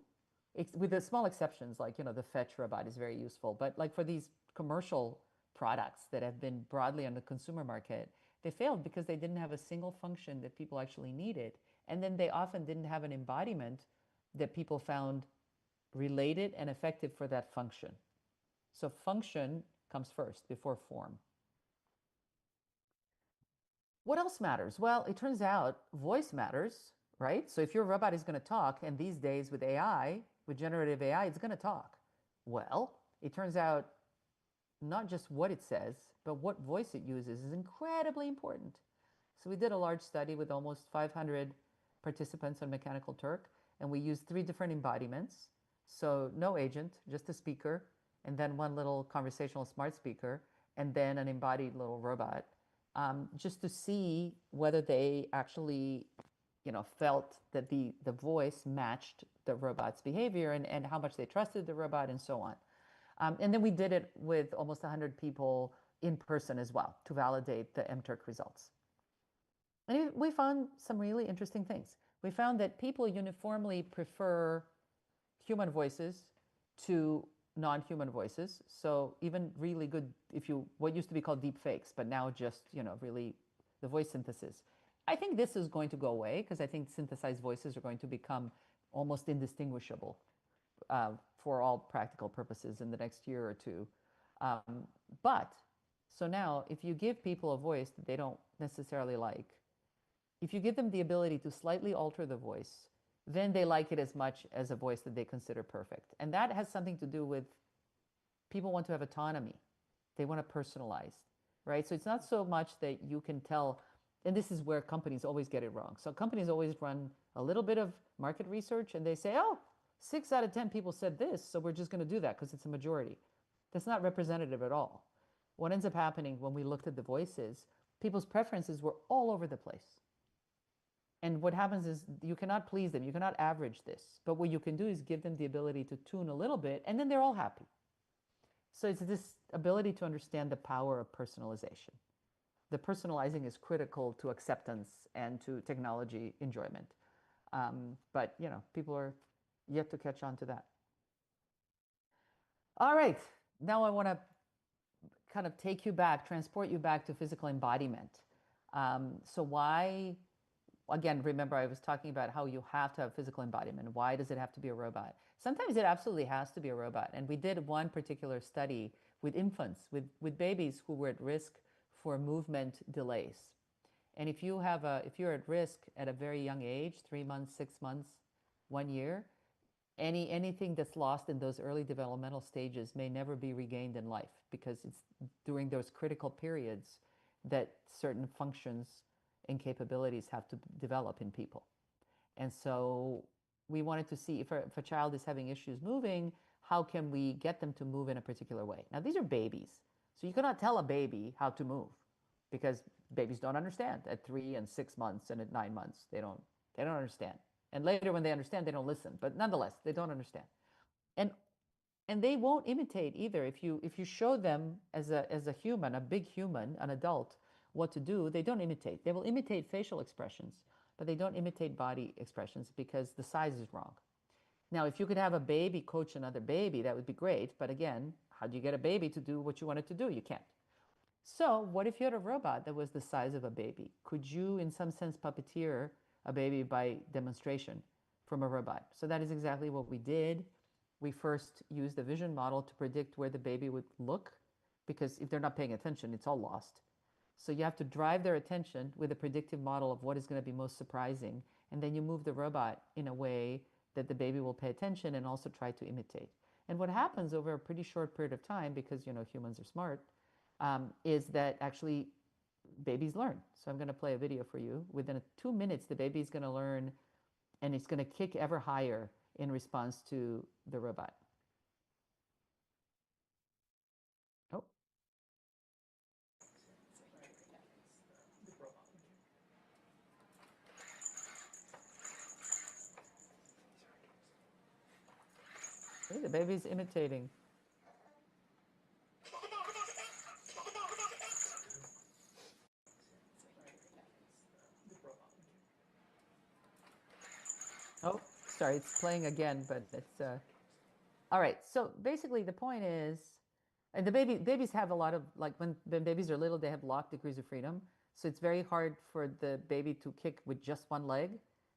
with the small exceptions, like, the fetch robot is very useful. But like for these commercial products that have been broadly on the consumer market, they failed because they didn't have a single function that people actually needed. And then they often didn't have an embodiment that people found related and effective for that function. So function comes first before form. What else matters? Well, it turns out voice matters, right? So if your robot is going to talk, and these days with AI, with generative AI, it's going to talk. Well, it turns out not just what it says, but what voice it uses is incredibly important. So we did a large study with almost 500 participants on Mechanical Turk, and we used 3 different embodiments. So no agent, just a speaker, and then one little conversational smart speaker, and then an embodied little robot. Just to see whether they actually, felt that the voice matched the robot's behavior and how much they trusted the robot and so on. And then we did it with almost 100 people in person as well to validate the MTurk results. And we found some really interesting things. We found that people uniformly prefer human voices to non-human voices. So even really good, what used to be called deep fakes, but now just, really the voice synthesis. I think this is going to go away because I think synthesized voices are going to become almost indistinguishable for all practical purposes in the next year or two. So now if you give people a voice that they don't necessarily like, if you give them the ability to slightly alter the voice, then they like it as much as a voice that they consider perfect. And that has something to do with people want to have autonomy. They want to personalize, right? So it's not so much that you can tell, and this is where companies always get it wrong. So companies always run a little bit of market research and they say, oh, 6 out of 10 people said this, so we're just going to do that because it's a majority. That's not representative at all. What ends up happening when we looked at the voices, people's preferences were all over the place. And what happens is you cannot please them. You cannot average this. But what you can do is give them the ability to tune a little bit, and then they're all happy. So it's this ability to understand the power of personalization. The personalizing is critical to acceptance and to technology enjoyment. But, you know, people are yet to catch on to that. All right. Now I want to kind of take you back, transport you back to physical embodiment. So why, again, remember I was talking about how you have to have physical embodiment. Why does it have to be a robot? Sometimes it absolutely has to be a robot. And we did one particular study with infants, with babies who were at risk for movement delays. And if you're at risk at a very young age, 3 months, 6 months, 1 year, anything that's lost in those early developmental stages may never be regained in life, because it's during those critical periods that certain functions and capabilities have to develop in people. And so we wanted to see if a child is having issues moving, how can we get them to move in a particular way? Now, these are babies. So you cannot tell a baby how to move, because babies don't understand at 3 and 6 months and at 9 months. They don't understand. And later when they understand, they don't listen. But nonetheless, they don't understand. And they won't imitate either. If you show them as a human, a big human, an adult, what to do, they don't imitate. They will imitate facial expressions, but they don't imitate body expressions because the size is wrong. Now, if you could have a baby coach another baby, that would be great. But again, how do you get a baby to do what you want it to do? You can't. So what if you had a robot that was the size of a baby? Could you, in some sense, puppeteer a baby by demonstration from a robot? So that is exactly what we did. We first used the vision model to predict where the baby would look, because if they're not paying attention, it's all lost. So you have to drive their attention with a predictive model of what is going to be most surprising. And then you move the robot in a way that the baby will pay attention and also try to imitate. And what happens over a pretty short period of time, because, you know, humans are smart, is that actually babies learn. So I'm going to play a video for you. Within 2 minutes, the baby is going to learn, and it's going to kick ever higher in response to the robot. Oh. See, the baby's imitating. Oh, sorry, it's playing again, but it's all right. So basically the point is, and the babies have a lot of, like when babies are little, they have locked degrees of freedom. So it's very hard for the baby to kick with just one leg.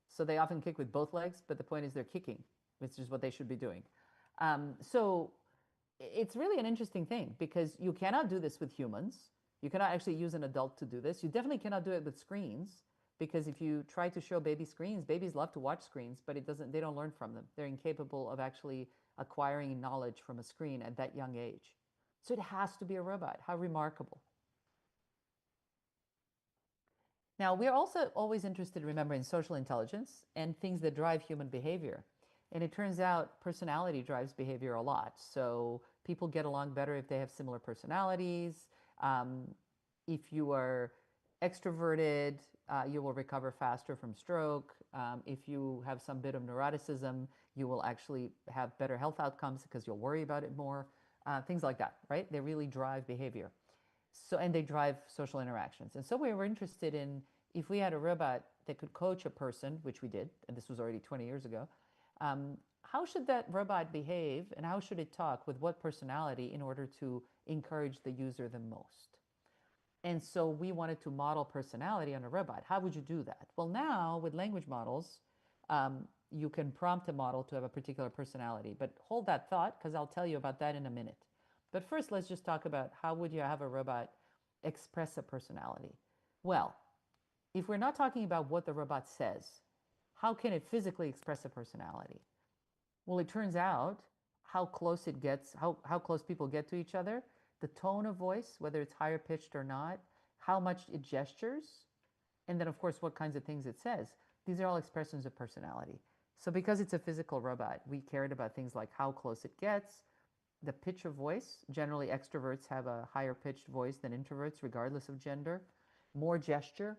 So they often kick with both legs, but the point is they're kicking, which is what they should be doing. So it's really an interesting thing, because you cannot do this with humans. You cannot actually use an adult to do this. You definitely cannot do it with screens, because if you try to show baby screens, babies love to watch screens, but they don't learn from them. They're incapable of actually acquiring knowledge from a screen at that young age. So it has to be a robot. How remarkable. Now, we're also always interested, remember, in social intelligence and things that drive human behavior. And it turns out personality drives behavior a lot. So people get along better if they have similar personalities. If you are extroverted, you will recover faster from stroke. If you have some bit of neuroticism, you will actually have better health outcomes because you'll worry about it more. Things like that, right? They really drive behavior. So, and they drive social interactions. And so we were interested in, if we had a robot that could coach a person, which we did, and this was already 20 years ago, how should that robot behave, and how should it talk with what personality in order to encourage the user the most? And so we wanted to model personality on a robot. How would you do that? Well, now with language models, you can prompt a model to have a particular personality. But hold that thought, because I'll tell you about that in a minute. But first, let's just talk about how would you have a robot express a personality? Well, if we're not talking about what the robot says, how can it physically express a personality? Well, it turns out how close it gets, how close people get to each other, the tone of voice, whether it's higher pitched or not, how much it gestures, and then, of course, what kinds of things it says. These are all expressions of personality. So because it's a physical robot, we cared about things like how close it gets, the pitch of voice. Generally, extroverts have a higher pitched voice than introverts, regardless of gender. More gesture.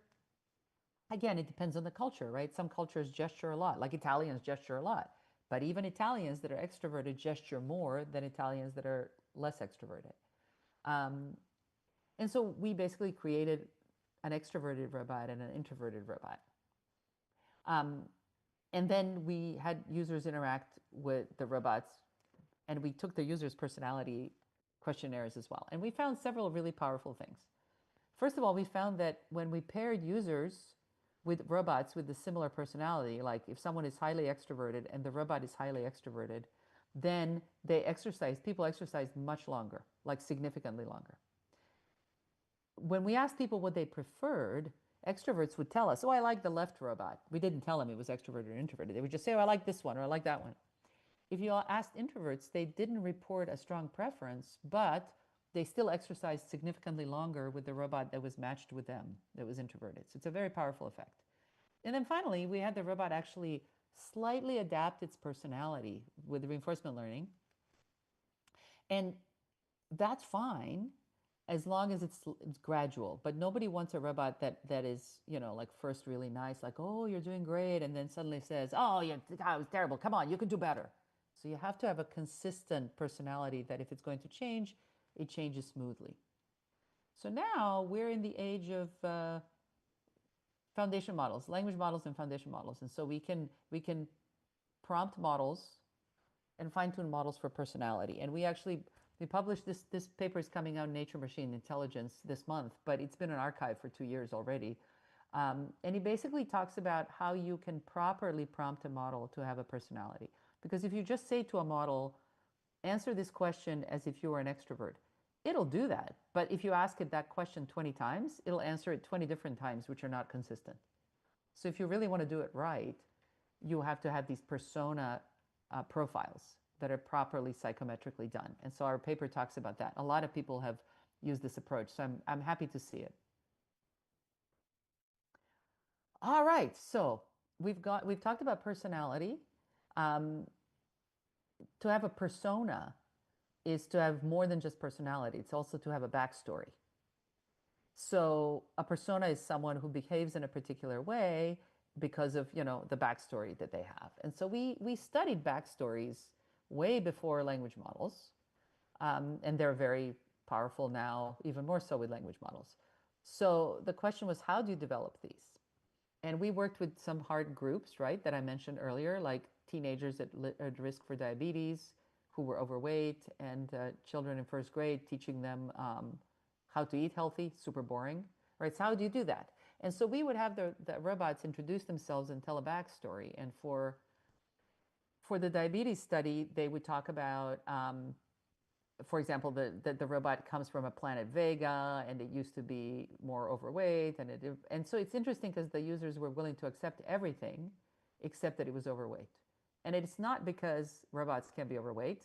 Again, it depends on the culture, right? Some cultures gesture a lot, like Italians gesture a lot. But even Italians that are extroverted gesture more than Italians that are less extroverted. And so we basically created an extroverted robot and an introverted robot. And then we had users interact with the robots, and we took the users' personality questionnaires as well. And we found several really powerful things. First of all, we found that when we paired users with robots with a similar personality, like if someone is highly extroverted and the robot is highly extroverted, then people exercise much longer, like significantly longer. When we asked people what they preferred, extroverts would tell us, oh, I like the left robot. We didn't tell them it was extroverted or introverted. They would just say, oh, I like this one or I like that one. If you asked introverts, they didn't report a strong preference, but they still exercised significantly longer with the robot that was matched with them, that was introverted. So it's a very powerful effect. And then finally, we had the robot actually slightly adapt its personality with reinforcement learning. And that's fine as long as it's gradual. But nobody wants a robot that is, like first really nice, like, oh, you're doing great, and then suddenly says, oh, it was terrible. Come on, you can do better. So you have to have a consistent personality that if it's going to change, it changes smoothly. So now we're in the age of foundation models, language models and foundation models. And so we can prompt models and fine-tune models for personality. And we published this paper is coming out in Nature Machine Intelligence this month, but it's been an archive for 2 years already. And he basically talks about how you can properly prompt a model to have a personality. Because if you just say to a model, answer this question as if you were an extrovert, it'll do that. But if you ask it that question 20 times, it'll answer it 20 different times, which are not consistent. So if you really want to do it right, you have to have these persona profiles that are properly psychometrically done. And so our paper talks about that. A lot of people have used this approach, so I'm happy to see it. All right, so we've talked about personality. To have a persona is to have more than just personality. It's also to have a backstory. So a persona is someone who behaves in a particular way because of, the backstory that they have. And so we studied backstories way before language models, and they're very powerful now, even more so with language models. So the question was, how do you develop these? And we worked with some hard groups, right, that I mentioned earlier, like teenagers at risk for diabetes who were overweight, and children in first grade, teaching them how to eat healthy, super boring, right? So how do you do that? And so we would have the robots introduce themselves and tell a backstory. And for the diabetes study, they would talk about, for example, the robot comes from a planet Vega, and it used to be more overweight. And so it's interesting because the users were willing to accept everything except that it was overweight. And it's not because robots can be overweight,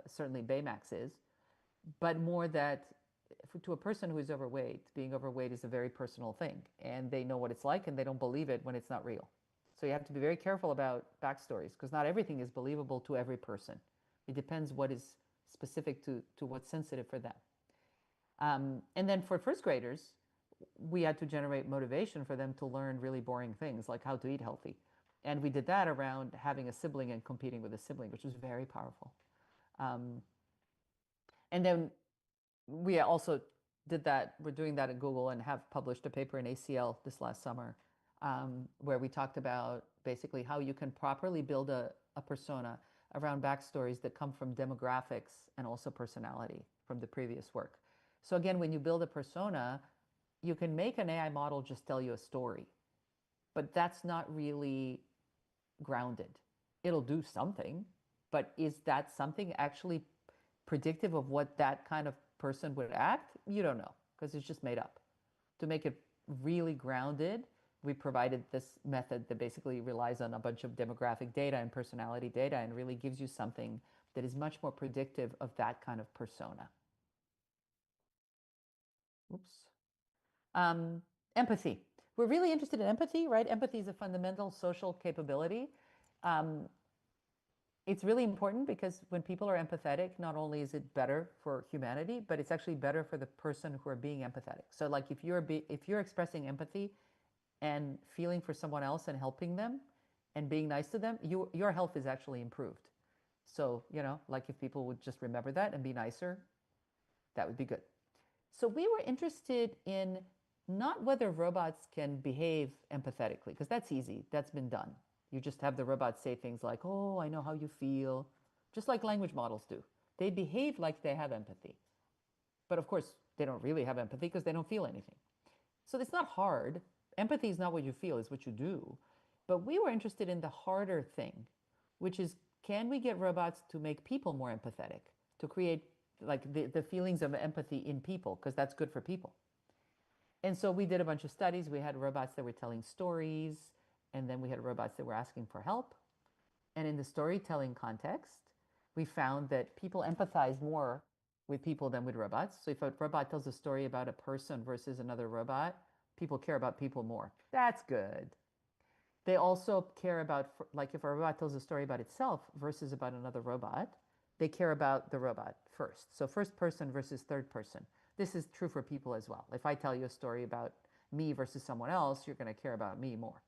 certainly Baymax is, but more that to a person who is overweight, being overweight is a very personal thing, and they know what it's like, and they don't believe it when it's not real. So you have to be very careful about backstories, because not everything is believable to every person. It depends what is specific to what's sensitive for them. And then for first graders, we had to generate motivation for them to learn really boring things, like how to eat healthy. And we did that around having a sibling and competing with a sibling, which was very powerful. And then we also did that. We're doing that at Google and have published a paper in ACL this last summer, where we talked about basically how you can properly build a persona around backstories that come from demographics and also personality from the previous work. So again, when you build a persona, you can make an AI model just tell you a story, but that's not really grounded. It'll do something, but is that something actually predictive of what that kind of person would act? You don't know, because it's just made up. To make it really grounded, we provided this method that basically relies on a bunch of demographic data and personality data and really gives you something that is much more predictive of that kind of persona. Oops. Empathy. We're really interested in empathy, right? Empathy is a fundamental social capability. It's really important because when people are empathetic, not only is it better for humanity, but it's actually better for the person who are being empathetic. So like if you're expressing empathy and feeling for someone else and helping them and being nice to them, your health is actually improved. So, you know, like if people would just remember that and be nicer, that would be good. So we were interested in not whether robots can behave empathetically, because that's easy, that's been done. You just have the robots say things like, oh, I know how you feel, just like language models do. They behave like they have empathy. But of course, they don't really have empathy because they don't feel anything. So it's not hard. Empathy is not what you feel, it's what you do. But we were interested in the harder thing, which is, can we get robots to make people more empathetic, to create like the feelings of empathy in people, because that's good for people. And so we did a bunch of studies. We had robots that were telling stories, and then we had robots that were asking for help. And in the storytelling context, we found that people empathize more with people than with robots. So if a robot tells a story about a person versus another robot, people care about people more. That's good. They also care about, like if a robot tells a story about itself versus about another robot, they care about the robot first. So first person versus third person. This is true for people as well. If I tell you a story about me versus someone else, you're going to care about me more.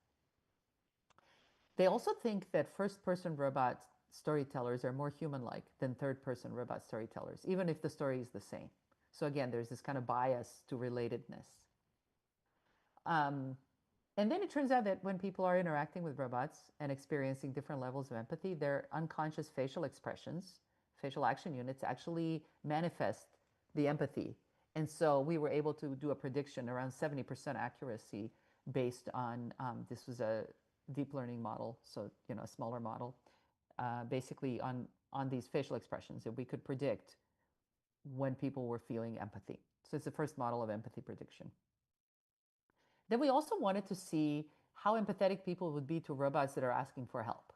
They also think that first-person robot storytellers are more human-like than third-person robot storytellers, even if the story is the same. So again, there's this kind of bias to relatedness. And then it turns out that when people are interacting with robots and experiencing different levels of empathy, their unconscious facial expressions, facial action units, actually manifest the empathy. And so we were able to do a prediction around 70% accuracy based on, this was a deep learning model, so you know, a smaller model, basically on these facial expressions, that we could predict when people were feeling empathy. So it's the first model of empathy prediction. Then we also wanted to see how empathetic people would be to robots that are asking for help.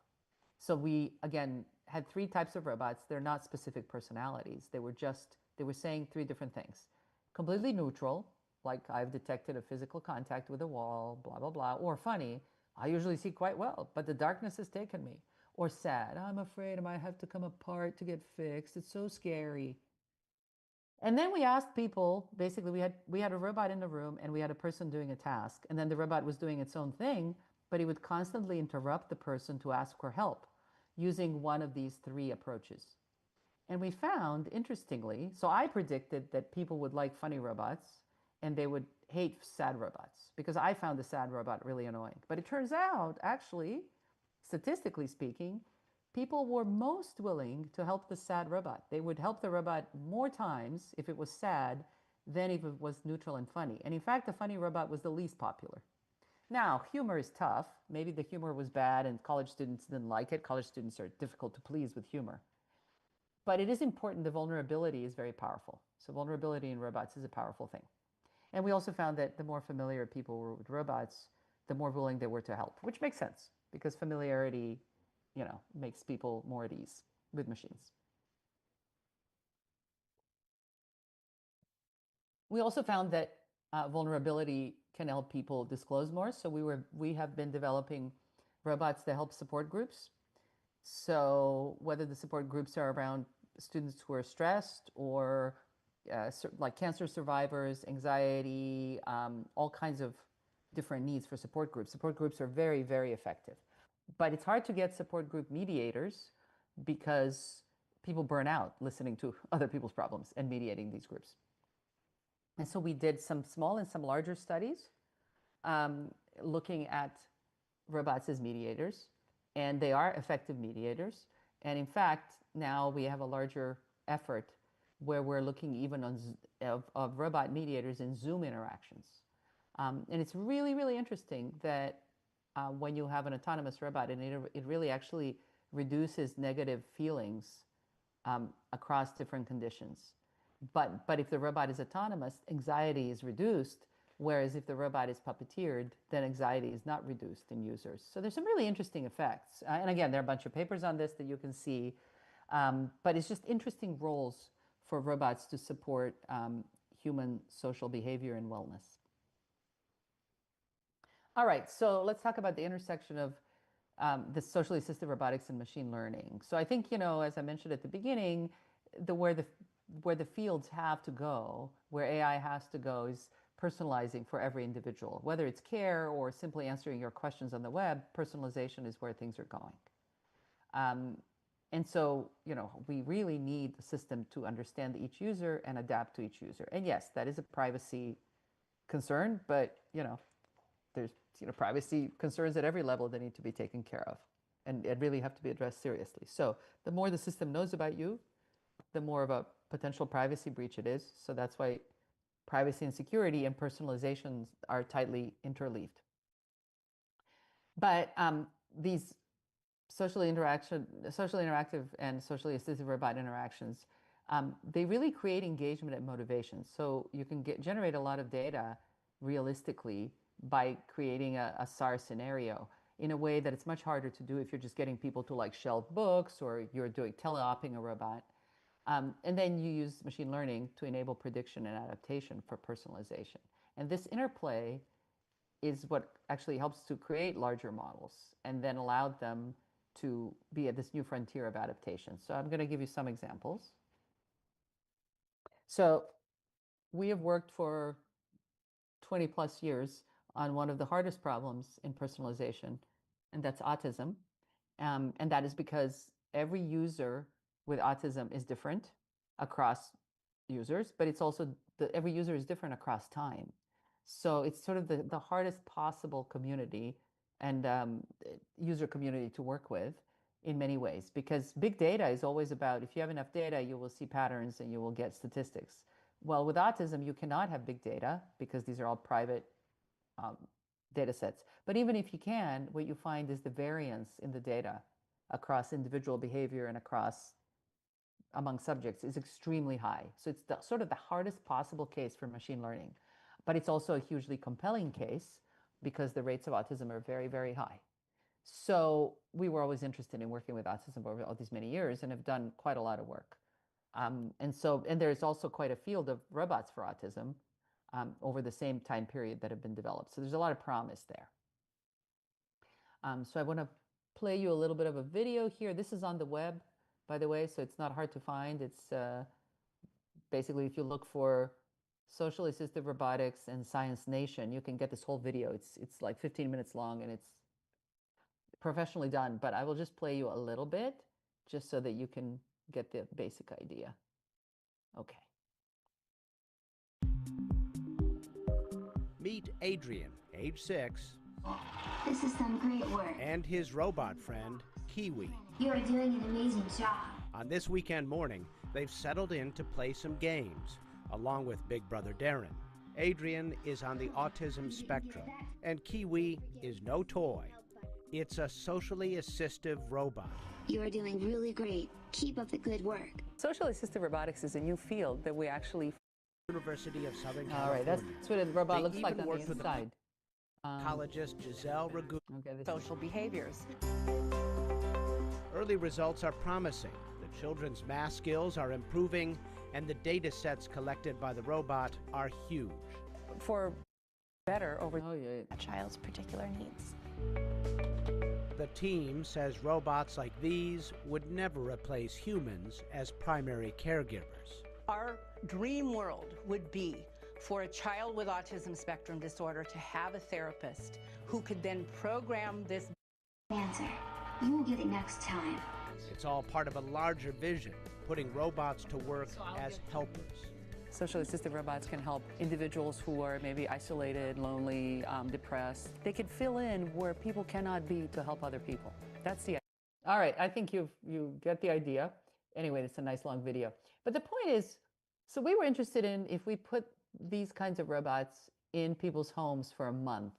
So we, again, had 3 types of robots. They're not specific personalities. They were saying 3 different things. Completely neutral, like I've detected a physical contact with a wall, blah, blah, blah. Or funny, I usually see quite well, but the darkness has taken me. Or sad, I'm afraid I might have to come apart to get fixed. It's so scary. And then we asked people, basically we had a robot in the room and we had a person doing a task, and then the robot was doing its own thing, but it would constantly interrupt the person to ask for help using one of these 3 approaches. And we found, interestingly, so I predicted that people would like funny robots and they would hate sad robots because I found the sad robot really annoying. But it turns out, actually, statistically speaking, people were most willing to help the sad robot. They would help the robot more times if it was sad than if it was neutral and funny. And in fact, the funny robot was the least popular. Now, humor is tough. Maybe the humor was bad and college students didn't like it. College students are difficult to please with humor. But it is important. The vulnerability is very powerful. So vulnerability in robots is a powerful thing. And we also found that the more familiar people were with robots, the more willing they were to help, which makes sense because familiarity, you know, makes people more at ease with machines. We also found that vulnerability can help people disclose more. So we have been developing robots that help support groups. So whether the support groups are around students who are stressed or like cancer survivors, anxiety, all kinds of different needs for support groups. Support groups are very, very effective. But it's hard to get support group mediators because people burn out listening to other people's problems and mediating these groups. And so we did some small and some larger studies looking at robots as mediators, and they are effective mediators. And in fact, now we have a larger effort where we're looking even on of robot mediators in Zoom interactions. And it's really, really interesting that when you have an autonomous robot, and it really actually reduces negative feelings across different conditions. But if the robot is autonomous, anxiety is reduced Whereas if the robot is puppeteered, then anxiety is not reduced in users. So there's some really interesting effects. And again, there are a bunch of papers on this that you can see. But it's just interesting roles for robots to support human social behavior and wellness. All right, so let's talk about the intersection of the socially assisted robotics and machine learning. So I think, as I mentioned at the beginning, where the fields have to go, where AI has to go, is personalizing for every individual. Whether it's care or simply answering your questions on the web, personalization is where things are going. And so, we really need the system to understand each user and adapt to each user. And yes, that is a privacy concern, but, there's privacy concerns at every level that need to be taken care of and really have to be addressed seriously. So the more the system knows about you, the more of a potential privacy breach it is. So that's why privacy and security and personalizations are tightly interleaved. But these socially interactive and socially assisted robot interactions, they really create engagement and motivation. So you can generate a lot of data realistically by creating a SAR scenario in a way that it's much harder to do if you're just getting people to shelve books or you're doing teleoping a robot. And then you use machine learning to enable prediction and adaptation for personalization. And this interplay is what actually helps to create larger models and then allowed them to be at this new frontier of adaptation. So I'm going to give you some examples. So we have worked for 20 plus years on one of the hardest problems in personalization, and that's autism. And that is because every user with autism is different across users, but it's also every user is different across time. So it's sort of the hardest possible community and user community to work with in many ways, because big data is always about, if you have enough data, you will see patterns and you will get statistics. Well, with autism, you cannot have big data because these are all private data sets. But even if you can, what you find is the variance in the data across individual behavior and among subjects is extremely high. So it's sort of the hardest possible case for machine learning. But it's also a hugely compelling case because the rates of autism are very, very high. So we were always interested in working with autism over all these many years and have done quite a lot of work. And there's also quite a field of robots for autism over the same time period that have been developed. So there's a lot of promise there. So I want to play you a little bit of a video here. This is on the web, by the way, so it's not hard to find. It's basically, if you look for socially assisted robotics and Science Nation, you can get this whole video. It's like 15 minutes long and it's professionally done, but I will just play you a little bit just so that you can get the basic idea. Okay. Meet Adrian, age 6. This is some great work. And his robot friend, Kiwi. You are doing an amazing job. On this weekend morning, they've settled in to play some games, along with Big Brother Darren. Adrian is on the autism spectrum, and Kiwi is no toy. It's a socially assistive robot. You are doing really great. Keep up the good work. Socially assisted robotics is a new field that we actually... University of Southern California. All right, that's what a robot looks like on the inside. Psychologist Giselle Ragu. Okay, social behaviors. Early results are promising. The children's math skills are improving, and the data sets collected by the robot are huge. For better over a child's particular needs. The team says robots like these would never replace humans as primary caregivers. Our dream world would be for a child with autism spectrum disorder to have a therapist who could then program this answer. You will get it next time. It's all part of a larger vision, putting robots to work as helpers. Socially assisted robots can help individuals who are maybe isolated, lonely, depressed. They can fill in where people cannot be to help other people. That's the idea. All right, I think you get the idea. Anyway, it's a nice long video. But the point is, so we were interested in if we put these kinds of robots in people's homes for a month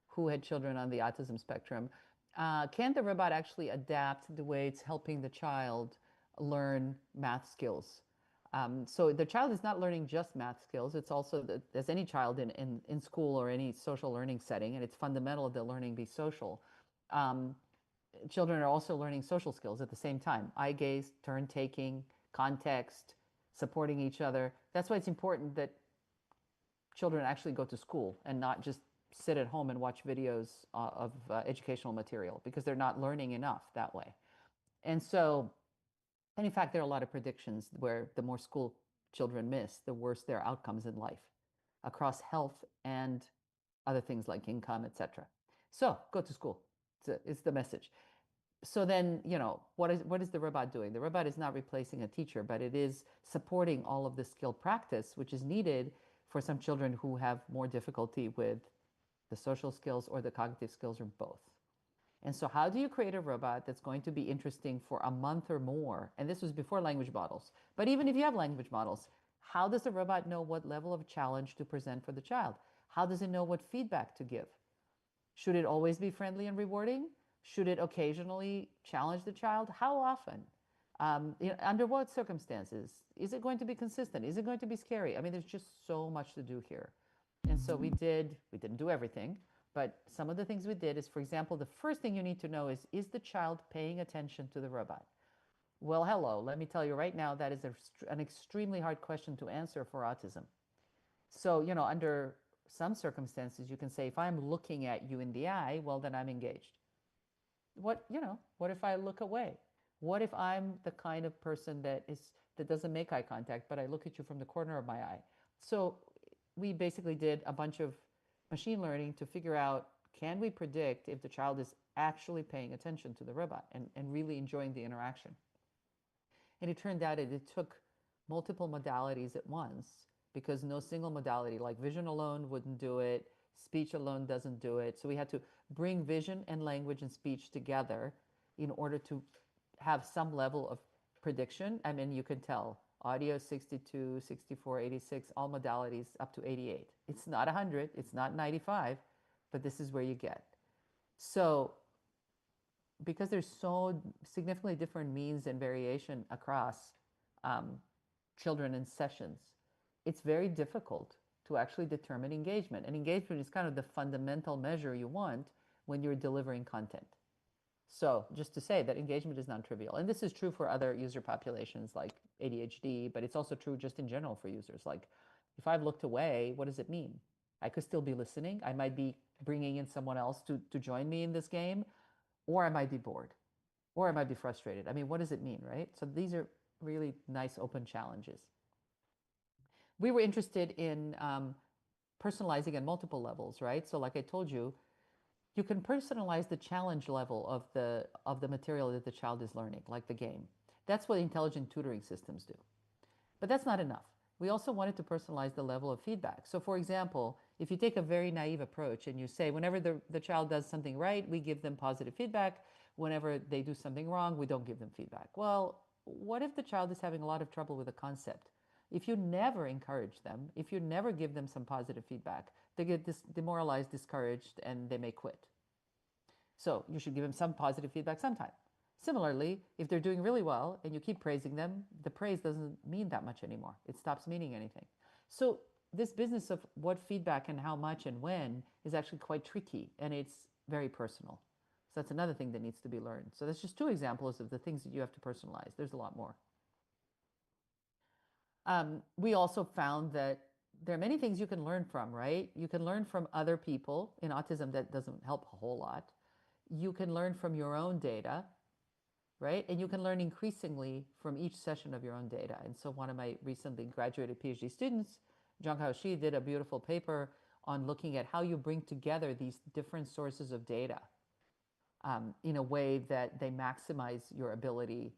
who had children on the autism spectrum, can the robot actually adapt the way it's helping the child learn math skills? So the child is not learning just math skills. It's also, as any child in school or any social learning setting, and it's fundamental that learning be social. Children are also learning social skills at the same time. Eye gaze, turn taking, context, supporting each other. That's why it's important that children actually go to school and not just sit at home and watch videos of educational material, because they're not learning enough that way. And so, and in fact, there are a lot of predictions where the more school children miss, the worse their outcomes in life across health and other things like income, etc. So go to school. It's the message. So then, you know, what is the robot doing? The robot is not replacing a teacher, but it is supporting all of the skill practice, which is needed for some children who have more difficulty with the social skills or the cognitive skills, or both. And so how do you create a robot that's going to be interesting for a month or more? And this was before language models. But even if you have language models, how does the robot know what level of challenge to present for the child? How does it know what feedback to give? Should it always be friendly and rewarding? Should it occasionally challenge the child? How often? Under what circumstances? Is it going to be consistent? Is it going to be scary? I mean, there's just so much to do here. And so we didn't do everything, but some of the things we did is, for example, the first thing you need to know is the child paying attention to the robot? Well, hello, let me tell you right now, that is an extremely hard question to answer for autism. So, you know, under some circumstances, you can say, if I'm looking at you in the eye, well, then I'm engaged. What if I look away? What if I'm the kind of person that doesn't make eye contact, but I look at you from the corner of my eye? So we basically did a bunch of machine learning to figure out, can we predict if the child is actually paying attention to the robot and really enjoying the interaction? And it turned out it took multiple modalities at once, because no single modality, like vision alone wouldn't do it, speech alone doesn't do it. So we had to bring vision and language and speech together in order to have some level of prediction. I mean, you can tell audio 62, 64, 86, all modalities up to 88. It's not 100, it's not 95, but this is where you get. So because there's so significantly different means and variation across children and sessions, it's very difficult to actually determine engagement. And engagement is kind of the fundamental measure you want when you're delivering content. So just to say that engagement is non-trivial. And this is true for other user populations like ADHD, but it's also true just in general for users. Like, if I've looked away, what does it mean? I could still be listening. I might be bringing in someone else to join me in this game, or I might be bored, or I might be frustrated. I mean, what does it mean, right? So these are really nice open challenges. We were interested in personalizing at multiple levels, right? So like I told you, you can personalize the challenge level of the material that the child is learning, like the game. That's what intelligent tutoring systems do. But that's not enough. We also wanted to personalize the level of feedback. So for example, if you take a very naive approach and you say, whenever the child does something right, we give them positive feedback. Whenever they do something wrong, we don't give them feedback. Well, what if the child is having a lot of trouble with a concept? If you never encourage them, if you never give them some positive feedback, they get demoralized, discouraged, and they may quit. So you should give them some positive feedback sometime. Similarly, if they're doing really well and you keep praising them, the praise doesn't mean that much anymore. It stops meaning anything. So this business of what feedback and how much and when is actually quite tricky, and it's very personal. So that's another thing that needs to be learned. So that's just two examples of the things that you have to personalize. There's a lot more. We also found that there are many things you can learn from, right? You can learn from other people. In autism, that doesn't help a whole lot. You can learn from your own data, right? And you can learn increasingly from each session of your own data. And so one of my recently graduated PhD students, Jung-Hao Shi, did a beautiful paper on looking at how you bring together these different sources of data in a way that they maximize your ability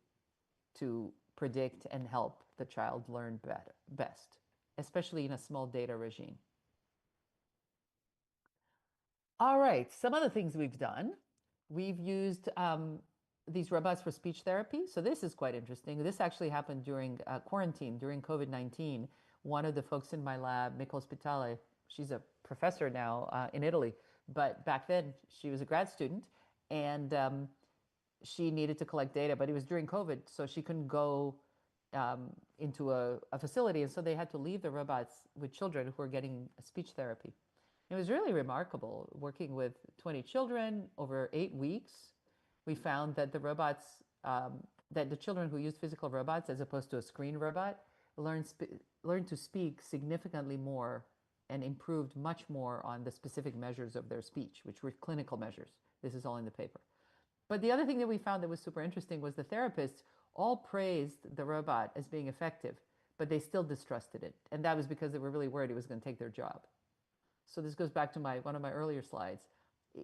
to predict and help the child learn best, especially in a small data regime. All right, some other things we've done. We've used these robots for speech therapy. So this is quite interesting. This actually happened during quarantine, during COVID-19. One of the folks in my lab, Mick Hospitale, she's a professor now in Italy, but back then she was a grad student, and she needed to collect data, but it was during COVID, so she couldn't go into a facility. And so they had to leave the robots with children who were getting speech therapy. It was really remarkable working with 20 children over 8 weeks. We found that the robots, that the children who used physical robots as opposed to a screen robot learned to speak significantly more and improved much more on the specific measures of their speech, which were clinical measures. This is all in the paper. But the other thing that we found that was super interesting was the therapists all praised the robot as being effective, but they still distrusted it. And that was because they were really worried it was going to take their job. So this goes back to one of my earlier slides.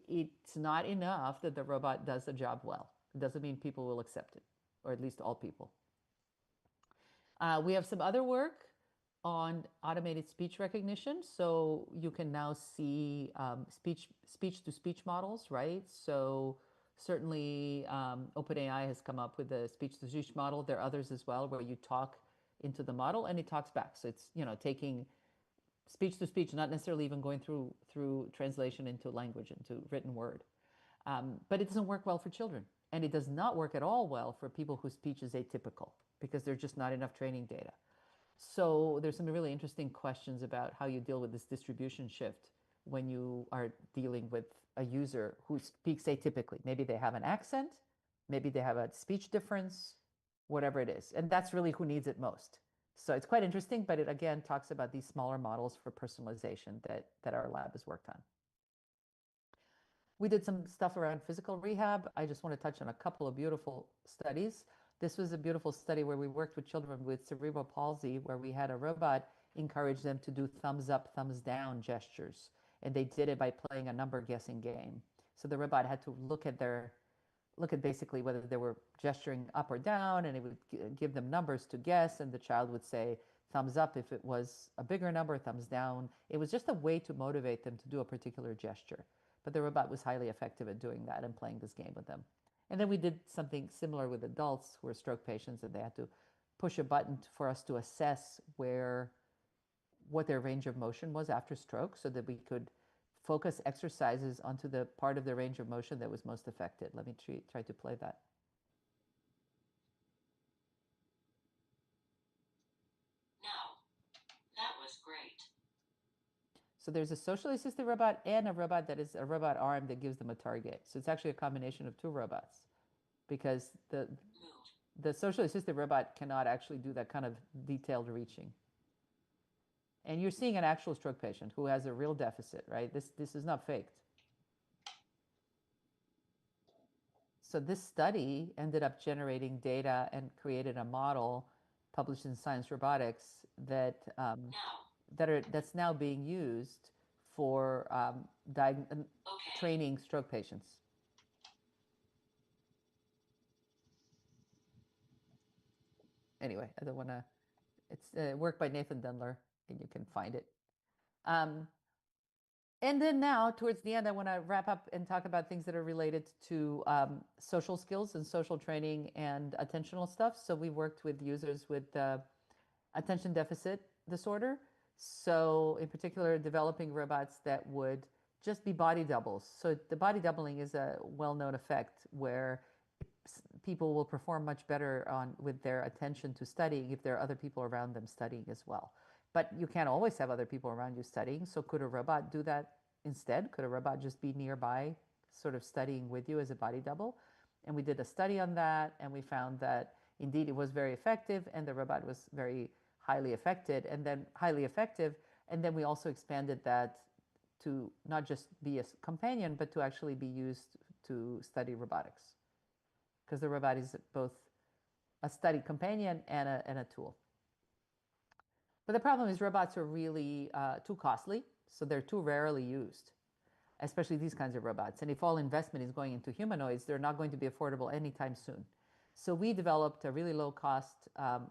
It's not enough that the robot does the job well. It doesn't mean people will accept it, or at least all people. We have some other work on automated speech recognition. So you can now see speech-to-speech models, right? So certainly OpenAI has come up with a speech-to-speech model. There are others as well where you talk into the model and it talks back. So it's, you know, taking speech to speech, not necessarily even going through translation into language, into written word. But it doesn't work well for children. And it does not work at all well for people whose speech is atypical because there's just not enough training data. So there's some really interesting questions about how you deal with this distribution shift when you are dealing with a user who speaks atypically. Maybe they have an accent, maybe they have a speech difference, whatever it is. And that's really who needs it most. So it's quite interesting, but it again talks about these smaller models for personalization that our lab has worked on. We did some stuff around physical rehab. I just want to touch on a couple of beautiful studies. This was a beautiful study where we worked with children with cerebral palsy, where we had a robot encourage them to do thumbs up, thumbs down gestures. And they did it by playing a number guessing game. So the robot had to look at basically whether they were gesturing up or down, and it would give them numbers to guess, and the child would say thumbs up if it was a bigger number, thumbs down. It was just a way to motivate them to do a particular gesture. But the robot was highly effective at doing that and playing this game with them. And then we did something similar with adults who were stroke patients, and they had to push a button for us to assess what their range of motion was after stroke so that we could focus exercises onto the part of the range of motion that was most affected. Let me try to play that. No, that was great. So there's a socially assisted robot and a robot that is a robot arm that gives them a target. So it's actually a combination of two robots because the socially assisted robot cannot actually do that kind of detailed reaching. And you're seeing an actual stroke patient who has a real deficit, right? This is not faked. So this study ended up generating data and created a model published in Science Robotics that's now being used for training stroke patients. Anyway, I don't want to. It's work by Nathan Dundler, and you can find it. And then now, towards the end, I want to wrap up and talk about things that are related to social skills and social training and attentional stuff. So we worked with users with attention deficit disorder. So in particular, developing robots that would just be body doubles. So the body doubling is a well-known effect where people will perform much better with their attention to studying if there are other people around them studying as well. But you can't always have other people around you studying. So could a robot do that instead? Could a robot just be nearby, sort of studying with you as a body double? And we did a study on that, and we found that indeed it was very effective, and the robot was very highly effective. And then we also expanded that to not just be a companion, but to actually be used to study robotics, because the robot is both a study companion and a tool. But the problem is robots are really too costly, so they're too rarely used, especially these kinds of robots. And if all investment is going into humanoids, they're not going to be affordable anytime soon. So we developed a really low-cost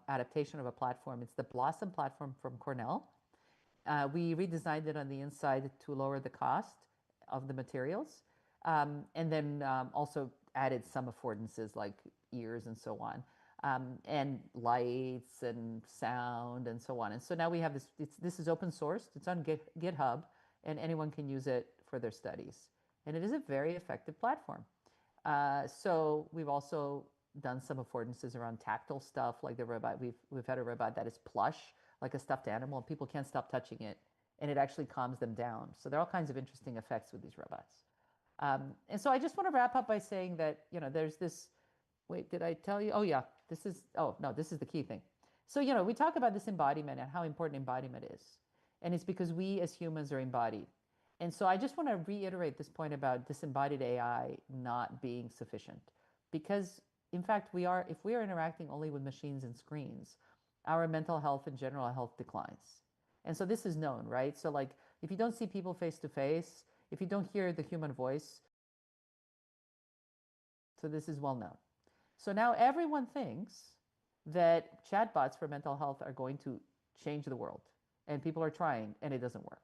adaptation of a platform. It's the Blossom platform from Cornell. We redesigned it on the inside to lower the cost of the materials, and then also added some affordances like ears and so on. And lights and sound and so on. And so now we have this, this is open sourced, it's on GitHub, and anyone can use it for their studies. And it is a very effective platform. So we've also done some affordances around tactile stuff, like the robot. We've had a robot that is plush, like a stuffed animal, and people can't stop touching it, and it actually calms them down. So there are all kinds of interesting effects with these robots. And so I just want to wrap up by saying that, there's this, wait, did I tell you? Oh yeah, this is the key thing. So, we talk about this embodiment and how important embodiment is. And it's because we as humans are embodied. And so I just want to reiterate this point about disembodied AI not being sufficient. Because, in fact, if we are interacting only with machines and screens, our mental health and general health declines. And so this is known, right? So like, if you don't see people face to face, if you don't hear the human voice, so this is well known. So now everyone thinks that chatbots for mental health are going to change the world. And people are trying, and it doesn't work.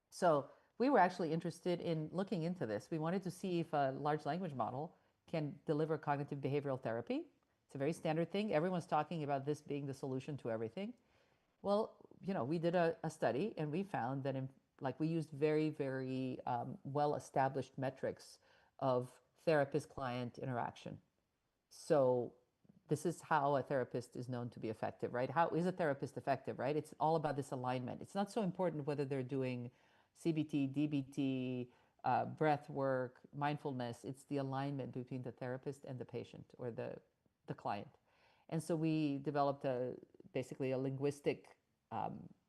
So we were actually interested in looking into this. We wanted to see if a large language model can deliver cognitive behavioral therapy. It's a very standard thing. Everyone's talking about this being the solution to everything. Well, we did a study, and we found that we used very, very well-established metrics of therapist-client interaction. So this is how a therapist is known to be effective, right? How is a therapist effective, right? It's all about this alignment. It's not so important whether they're doing CBT, DBT, breath work, mindfulness. It's the alignment between the therapist and the patient or the client. And so we developed basically a linguistic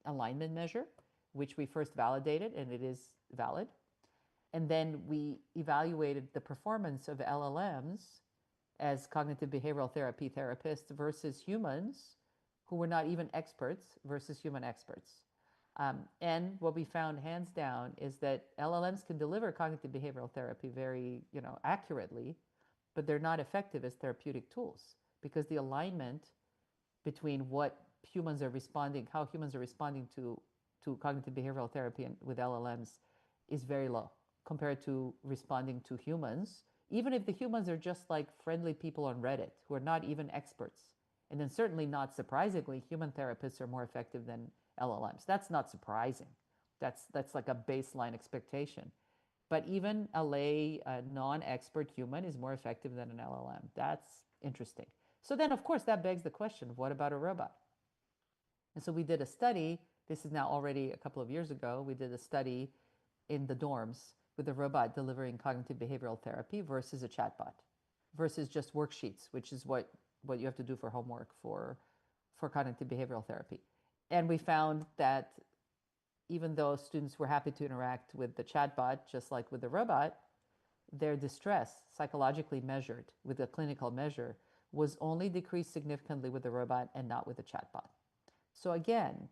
alignment measure, which we first validated, and it is valid. And then we evaluated the performance of LLMs as cognitive behavioral therapy therapists versus humans who were not even experts versus human experts. And what we found hands down is that LLMs can deliver cognitive behavioral therapy very, accurately, but they're not effective as therapeutic tools because the alignment between how humans are responding to cognitive behavioral therapy and with LLMs is very low compared to responding to humans, even if the humans are just like friendly people on Reddit who are not even experts. And then certainly not surprisingly, human therapists are more effective than LLMs. That's not surprising. That's like a baseline expectation. But even a lay, non-expert human is more effective than an LLM. That's interesting. So then, of course, that begs the question, what about a robot? And so we did a study. This is now already a couple of years ago. We did a study in the dorms with a robot delivering cognitive behavioral therapy versus a chatbot, versus just worksheets, which is what you have to do for homework for cognitive behavioral therapy. And we found that even though students were happy to interact with the chatbot, just like with the robot, their distress, psychologically measured with a clinical measure, was only decreased significantly with the robot and not with the chatbot. So again,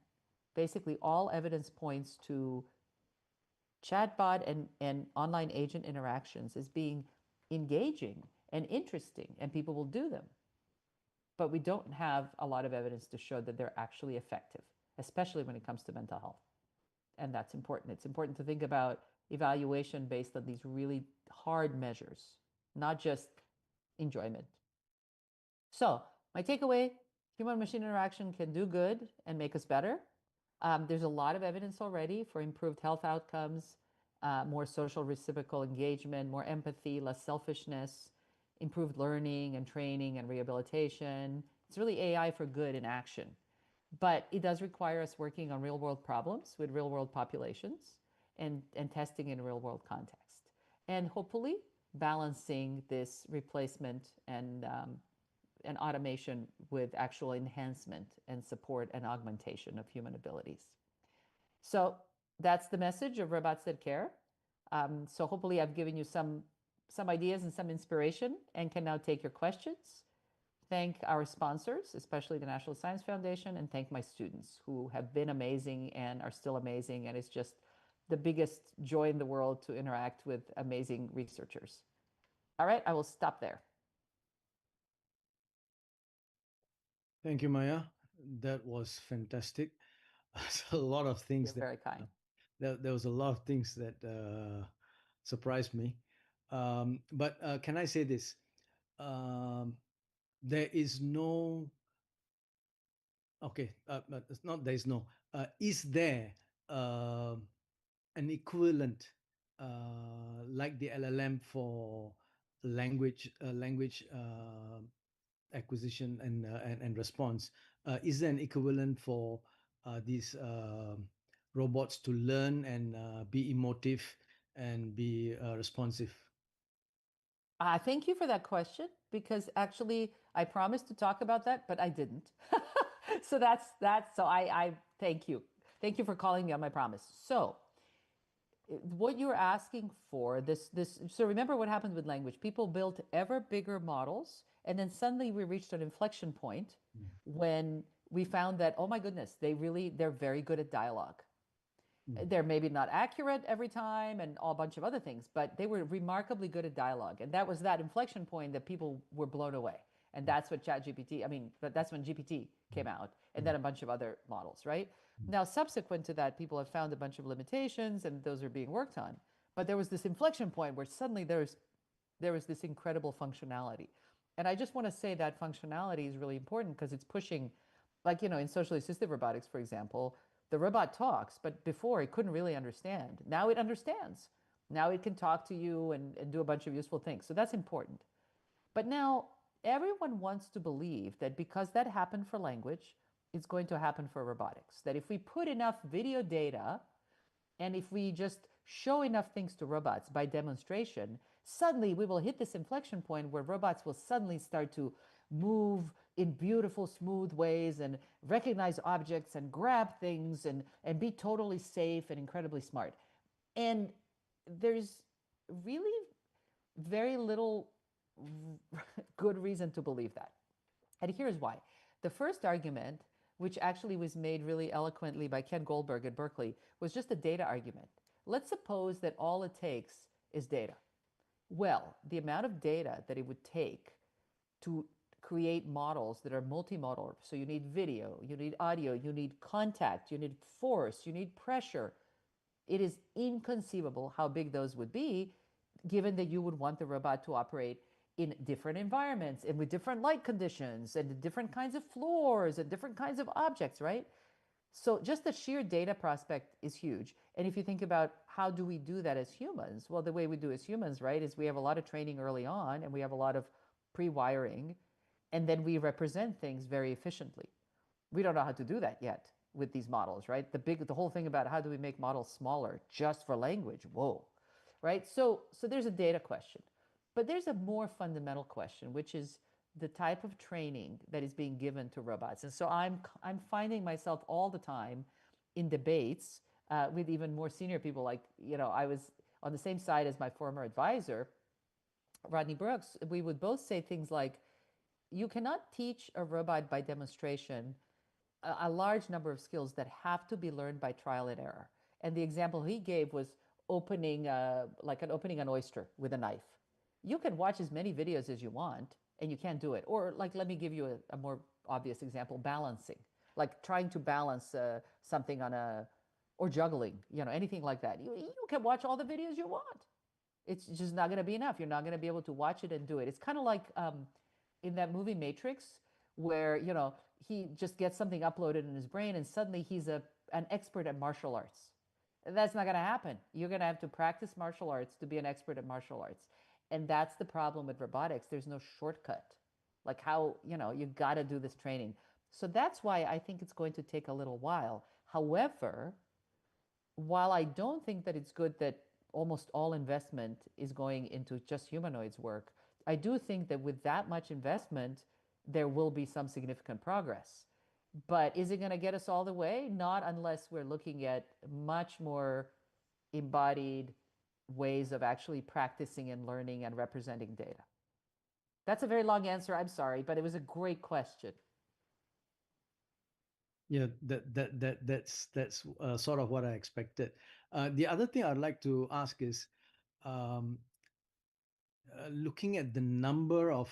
basically all evidence points to chatbot and online agent interactions as being engaging and interesting, and people will do them. But we don't have a lot of evidence to show that they're actually effective, especially when it comes to mental health. And that's important. It's important to think about evaluation based on these really hard measures, not just enjoyment. So my takeaway, human-machine interaction can do good and make us better. There's a lot of evidence already for improved health outcomes, more social reciprocal engagement, more empathy, less selfishness, improved learning and training and rehabilitation. It's really AI for good in action. But it does require us working on real-world problems with real-world populations and testing in a real-world context. And hopefully balancing this replacement and automation with actual enhancement and support and augmentation of human abilities. So that's the message of Robots That Care. So hopefully I've given you some ideas and some inspiration and can now take your questions. Thank our sponsors, especially the National Science Foundation, and thank my students who have been amazing and are still amazing. And it's just the biggest joy in the world to interact with amazing researchers. All right, I will stop there. Thank you, Maya. That was fantastic. A lot of things. You're very kind. There was a lot of things that surprised me. But can I say this? There is no. Okay, it's not. There is no. Is there an equivalent like the LLM for language acquisition and response. Is there an equivalent for these robots to learn and be emotive and be responsive? Thank you for that question, because actually I promised to talk about that, but I didn't. So so I thank you. Thank you for calling me on my promise. So what you're asking for, so remember what happened with language. People built ever bigger models, and then suddenly we reached an inflection point when we found that, oh my goodness, they're very good at dialogue. They're maybe not accurate every time and a bunch of other things, but they were remarkably good at dialogue. And that was that inflection point that people were blown away. And that's what that's when GPT came out, and then a bunch of other models, right? Now, subsequent to that, people have found a bunch of limitations, and those are being worked on. But there was this inflection point where suddenly there was this incredible functionality. And I just want to say that functionality is really important because it's pushing, like, in socially assistive robotics, for example, the robot talks, but before it couldn't really understand. Now it understands. Now it can talk to you and do a bunch of useful things. So that's important. But now everyone wants to believe that because that happened for language, it's going to happen for robotics. That if we put enough video data and if we just show enough things to robots by demonstration, suddenly we will hit this inflection point where robots will suddenly start to move in beautiful, smooth ways and recognize objects and grab things and be totally safe and incredibly smart. And there's really very little good reason to believe that. And here's why. The first argument, which actually was made really eloquently by Ken Goldberg at Berkeley, was just a data argument. Let's suppose that all it takes is data. Well, the amount of data that it would take to create models that are multimodal, so you need video, you need audio, you need contact, you need force, you need pressure. It is inconceivable how big those would be, given that you would want the robot to operate in different environments and with different light conditions and different kinds of floors and different kinds of objects, right? So just the sheer data prospect is huge. And if you think about how do we do that as humans, well, the way we do as humans, right, is we have a lot of training early on and we have a lot of pre-wiring, and then we represent things very efficiently. We don't know how to do that yet with these models, right? The whole thing about how do we make models smaller just for language, whoa, right? So there's a data question. But there's a more fundamental question, which is the type of training that is being given to robots. And so I'm finding myself all the time in debates with even more senior people. Like, I was on the same side as my former advisor, Rodney Brooks. We would both say things like, you cannot teach a robot by demonstration a large number of skills that have to be learned by trial and error. And the example he gave was opening an oyster with a knife. You can watch as many videos as you want, and you can't do it. Or let me give you a more obvious example, balancing. Like trying to balance something or juggling, anything like that. You can watch all the videos you want. It's just not going to be enough. You're not going to be able to watch it and do it. It's kind of like in that movie Matrix, where, he just gets something uploaded in his brain and suddenly he's an expert at martial arts. That's not going to happen. You're going to have to practice martial arts to be an expert at martial arts. And that's the problem with robotics. There's no shortcut. Like how, you got to do this training. So that's why I think it's going to take a little while. However, while I don't think that it's good that almost all investment is going into just humanoids work, I do think that with that much investment, there will be some significant progress. But is it going to get us all the way? Not unless we're looking at much more embodied ways of actually practicing and learning and representing data. That's a very long answer. I'm sorry, but it was a great question. Yeah, that's sort of what I expected. The other thing I'd like to ask is, looking at the number of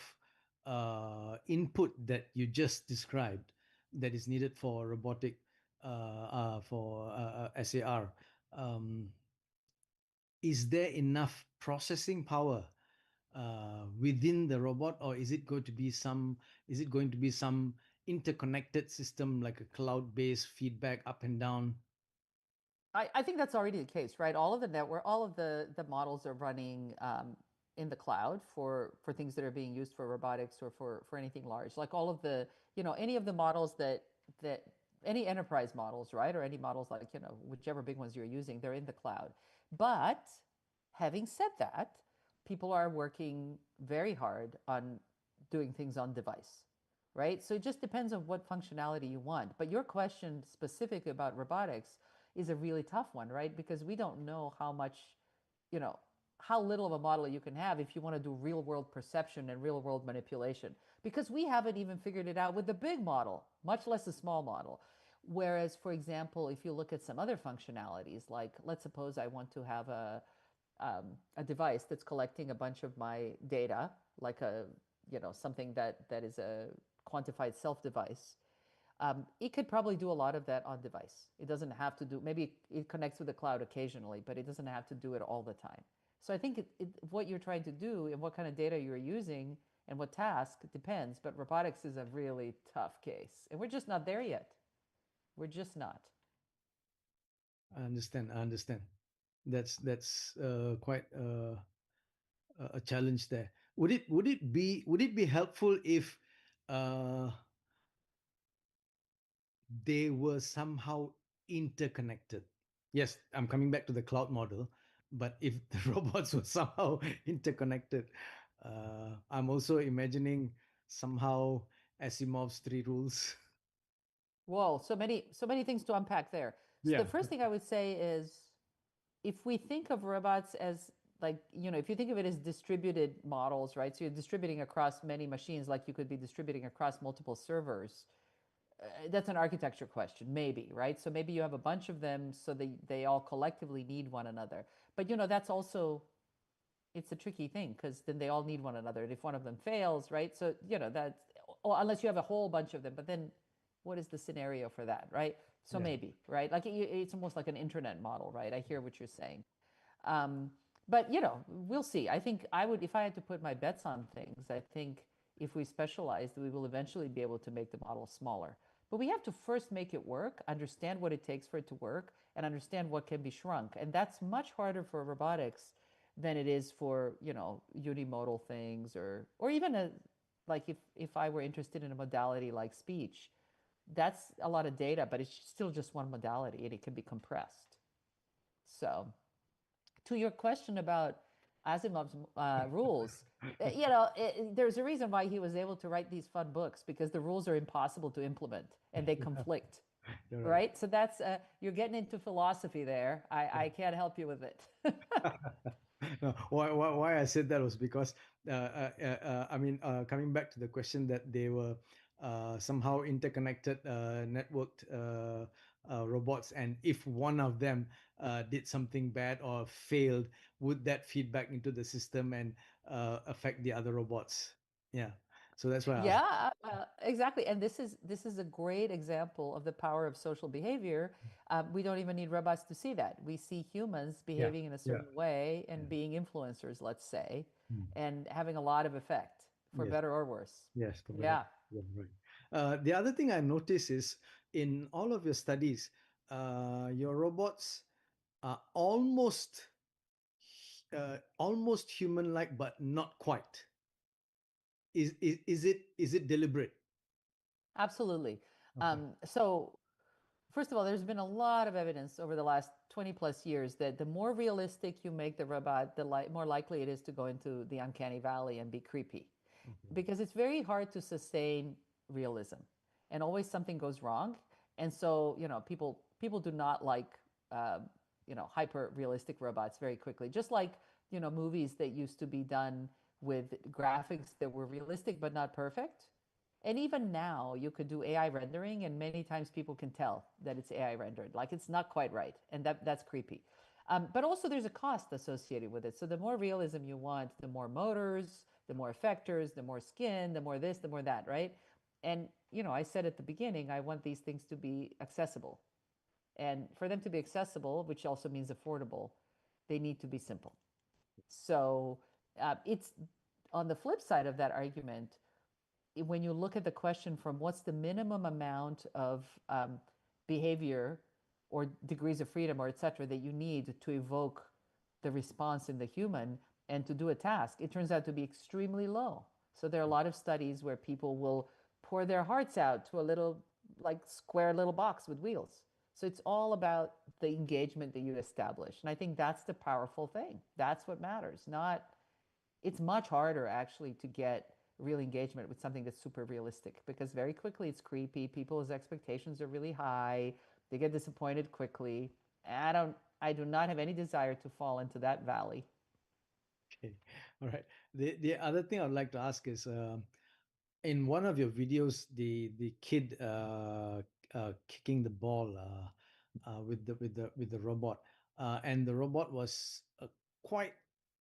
input that you just described that is needed for robotic for SAR, is there enough processing power within the robot, or is it going to be some interconnected system like a cloud-based feedback up and down? I think that's already the case, right? All of the network, all of the models are running in the cloud for things that are being used for robotics or for anything large, like all of the, any of the models that any enterprise models, right, or any models like, whichever big ones you're using, they're in the cloud. But having said that, people are working very hard on doing things on device, right? So it just depends on what functionality you want. But your question specific about robotics is a really tough one, right? Because we don't know how much, how little of a model you can have if you want to do real world perception and real world manipulation, because we haven't even figured it out with the big model, much less a small model. Whereas, for example, if you look at some other functionalities, like let's suppose I want to have a device that's collecting a bunch of my data, like something that is a quantified self device. It could probably do a lot of that on device. It doesn't have to do, maybe it connects with the cloud occasionally, but it doesn't have to do it all the time. So I think what you're trying to do and what kind of data you're using and what task depends, but robotics is a really tough case. And we're just not there yet. We're just not. I understand. That's quite a challenge there. Would it be helpful if they were somehow interconnected? Yes, I'm coming back to the cloud model, but if the robots were somehow interconnected, I'm also imagining somehow Asimov's 3 rules. Whoa, so many things to unpack there. So Yeah. the first thing I would say is, if we think of robots as like, if you think of it as distributed models, right? So you're distributing across many machines, like you could be distributing across multiple servers. That's an architecture question, maybe, right? So maybe you have a bunch of them so they all collectively need one another. But, that's also, it's a tricky thing, because then they all need one another. And if one of them fails, right? So, that's, unless you have a whole bunch of them, but then what is the scenario for that, right? So Yeah. maybe, right? Like it's almost like an internet model, right? I hear what you're saying. But, we'll see. I think if I had to put my bets on things, I think if we specialize, we will eventually be able to make the model smaller. But we have to first make it work, understand what it takes for it to work, and understand what can be shrunk. And that's much harder for robotics than it is for, unimodal things, or even like if I were interested in a modality like speech. That's a lot of data, but it's still just one modality, and it can be compressed. So, to your question about Asimov's rules, there's a reason why he was able to write these fun books, because the rules are impossible to implement and they conflict, right? So that's, you're getting into philosophy there. I can't help you with it. No, why I said that was because, coming back to the question that they were somehow interconnected, networked robots, and if one of them did something bad or failed, would that feed back into the system and affect the other robots? Yeah. So that's why. Yeah, exactly. And this is a great example of the power of social behavior. We don't even need robots to see that. We see humans behaving in a certain way and being influencers, let's say, and having a lot of effect, for better or worse. Yes. For better. Yeah. Yeah, right. The other thing I noticed is, in all of your studies, your robots are almost human-like, but not quite. Is it deliberate? Absolutely. Okay. So first of all, there's been a lot of evidence over the last 20 plus years that the more realistic you make the robot, the more likely it is to go into the uncanny valley and be creepy. Okay. Because it's very hard to sustain realism, and always something goes wrong. And so, people do not like, hyper realistic robots very quickly. Just like, movies that used to be done with graphics that were realistic but not perfect. And even now, you could do AI rendering, and many times people can tell that it's AI rendered, like it's not quite right, and that's creepy. But also, there's a cost associated with it. So the more realism you want, the more motors, the more effectors, the more skin, the more this, the more that, right? And I said at the beginning, I want these things to be accessible, and for them to be accessible, which also means affordable, they need to be simple. So it's on the flip side of that argument. When you look at the question from what's the minimum amount of behavior or degrees of freedom or et cetera that you need to evoke the response in the human, and to do a task, it turns out to be extremely low. So there are a lot of studies where people will pour their hearts out to a little, like, square little box with wheels. So it's all about the engagement that you establish. And I think that's the powerful thing. That's what matters. It's much harder actually to get real engagement with something that's super realistic, because very quickly it's creepy. People's expectations are really high. They get disappointed quickly. I do not have any desire to fall into that valley. Okay, all right. The other thing I'd like to ask is, in one of your videos, the kid kicking the ball with the robot, and the robot was quite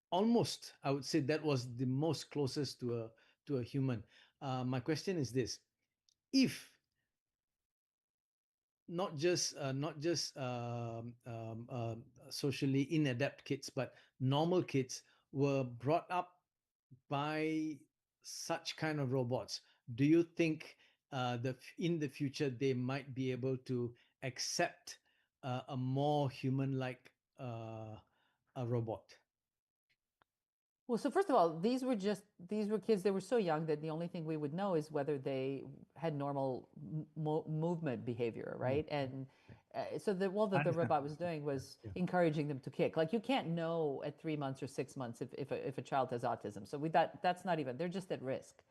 almost, I would say that was the most closest to a human. My question is this: if not just socially inadept kids, but normal kids were brought up by such kind of robots, do you think in the future they might be able to accept a more human-like a robot? Well, so first of all, these were kids. They were so young that the only thing we would know is whether they had normal movement behavior, right? And so all that the robot was doing was encouraging them to kick. Like, you can't know at 3 months or 6 months if a child has autism. So that's not even, they're just at risk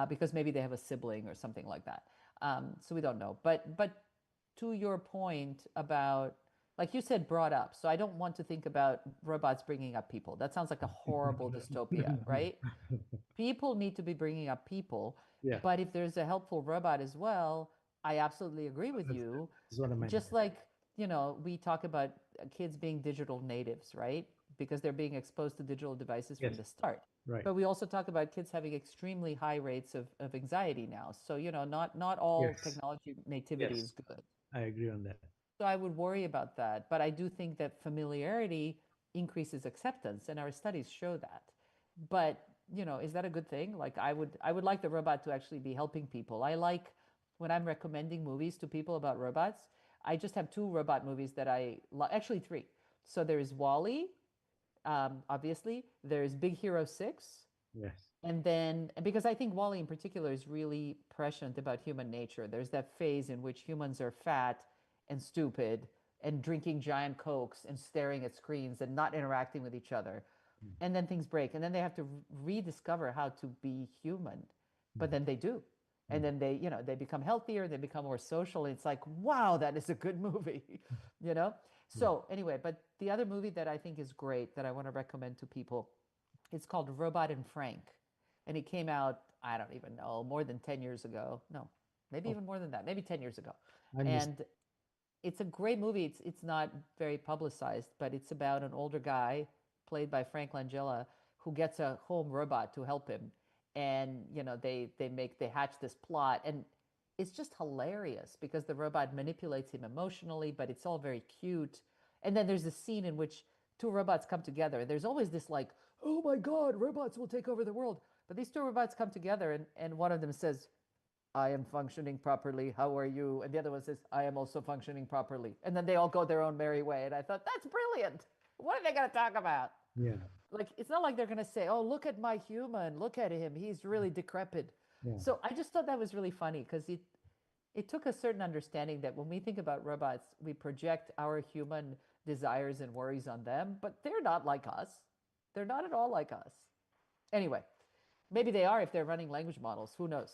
because maybe they have a sibling or something like that. So we don't know. But to your point about, like you said, brought up. So I don't want to think about robots bringing up people. That sounds like a horrible dystopia, right? People need to be bringing up people. Yeah. But if there's a helpful robot as well, I absolutely agree with you. That's what I meant. Just like, we talk about kids being digital natives, right? Because they're being exposed to digital devices from the start. Right. But we also talk about kids having extremely high rates of anxiety now. So, not all technology nativity is good. I agree on that. So I would worry about that. But I do think that familiarity increases acceptance, and our studies show that. But, is that a good thing? Like, I would like the robot to actually be helping people. I like, when I'm recommending movies to people about robots, I just have 2 robot movies that actually 3. So there is WALL-E, obviously. There's Big Hero 6. Yes. And then, because I think WALL-E in particular is really prescient about human nature. There's that phase in which humans are fat and stupid and drinking giant Cokes and staring at screens and not interacting with each other. And then things break. And then they have to rediscover how to be human. But then they do. And then they become healthier, they become more social. And it's like, wow, that is a good movie, So anyway, but the other movie that I think is great that I want to recommend to people, it's called Robot and Frank. And it came out, I don't even know, more than 10 years ago. No, maybe even more than that, maybe 10 years ago. And it's a great movie. It's not very publicized, but it's about an older guy played by Frank Langella who gets a home robot to help him. And, they hatch this plot, and it's just hilarious because the robot manipulates him emotionally, but it's all very cute. And then there's a scene in which 2 robots come together. There's always this like, oh my God, robots will take over the world. But these 2 robots come together, and one of them says, I am functioning properly. How are you? And the other one says, I am also functioning properly. And then they all go their own merry way. And I thought, that's brilliant. What are they going to talk about? Yeah. Like, it's not like they're going to say, oh, look at my human. Look at him. He's really decrepit. Yeah. So I just thought that was really funny because it took a certain understanding that when we think about robots, we project our human desires and worries on them, but they're not like us. They're not at all like us. Anyway, maybe they are if they're running language models. Who knows?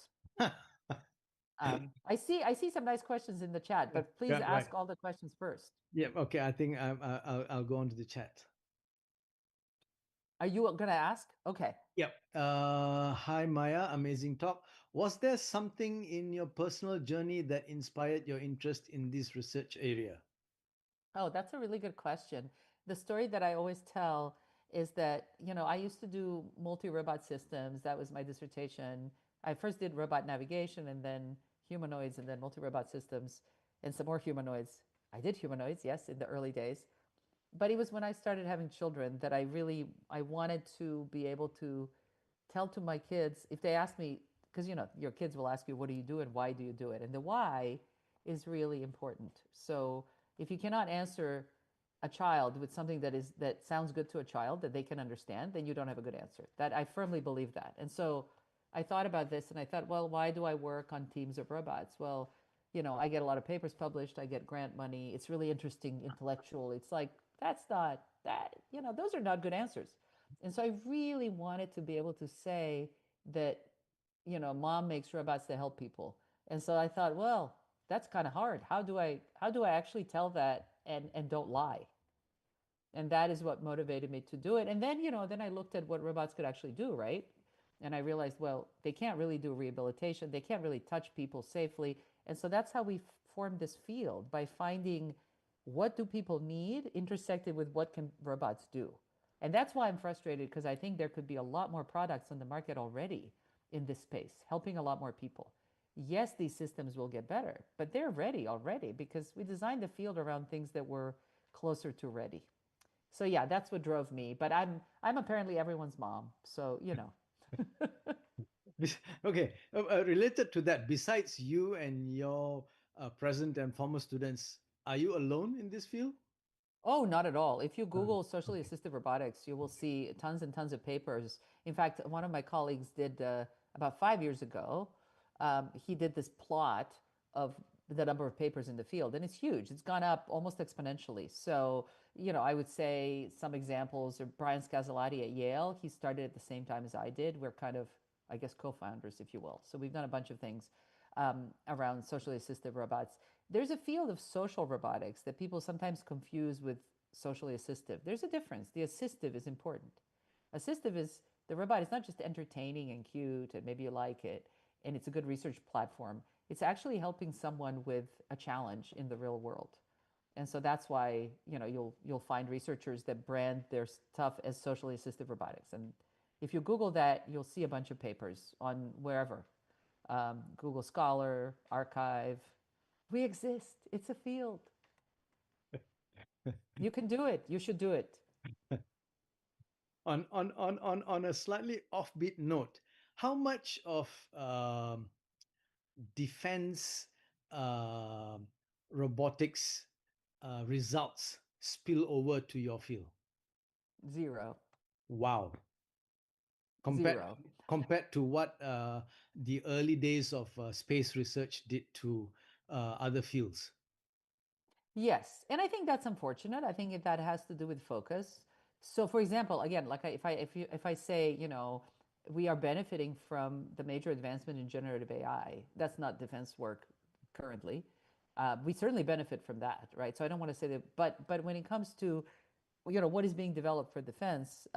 I see some nice questions in the chat, but please ask all the questions first. Yeah. Okay. I think I'll go on to the chat. Are you going to ask? Okay. Yep. Hi, Maya. Amazing talk. Was there something in your personal journey that inspired your interest in this research area? Oh, that's a really good question. The story that I always tell is that, I used to do multi-robot systems. That was my dissertation. I first did robot navigation and then humanoids and then multi-robot systems and some more humanoids. I did humanoids, yes, in the early days. But it was when I started having children that I wanted to be able to tell to my kids, if they ask me, because your kids will ask you, what do you do and why do you do it? And the why is really important. So if you cannot answer a child with something that sounds good to a child that they can understand, then you don't have a good answer. That I firmly believe that. And so I thought about this and I thought, well, why do I work on teams of robots? Well, I get a lot of papers published, I get grant money. It's really interesting, intellectual. It's like, those are not good answers. And so I really wanted to be able to say that, mom makes robots to help people. And so I thought, well, that's kind of hard. How do I actually tell that and don't lie? And that is what motivated me to do it. And then, then I looked at what robots could actually do, right? And I realized, well, they can't really do rehabilitation. They can't really touch people safely. And so that's how we formed this field, by finding what do people need intersected with what can robots do. And that's why I'm frustrated, because I think there could be a lot more products on the market already in this space, helping a lot more people. Yes, these systems will get better, but they're ready already because we designed the field around things that were closer to ready. So yeah, that's what drove me. But I'm apparently everyone's mom, so Okay, related to that, besides you and your present and former students, are you alone in this field? Oh, not at all. If you Google socially assisted robotics, you will see tons and tons of papers. In fact, one of my colleagues did about 5 years ago, he did this plot of the number of papers in the field, and it's huge. It's gone up almost exponentially. So, I would say some examples are Brian Scazzolati at Yale. He started at the same time as I did. We're kind of, I guess, co-founders, if you will. So we've done a bunch of things around socially assisted robots. There's a field of social robotics that people sometimes confuse with socially assistive. There's a difference. The assistive is important. Assistive is, the robot is not just entertaining and cute and maybe you like it and it's a good research platform. It's actually helping someone with a challenge in the real world. And so that's why, you'll find researchers that brand their stuff as socially assistive robotics. And if you Google that, you'll see a bunch of papers on wherever. Google Scholar, Archive. We exist. It's a field. You can do it. You should do it. On a slightly offbeat note, how much of defense robotics results spill over to your field? Zero. Wow. Zero. Compared to what the early days of space research did to other fields. Yes, and I think that's unfortunate. I think that has to do with focus. So, for example, again, like if I say, we are benefiting from the major advancement in generative AI, that's not defense work currently. We certainly benefit from that, right? So I don't want to say that, but when it comes to, what is being developed for defense,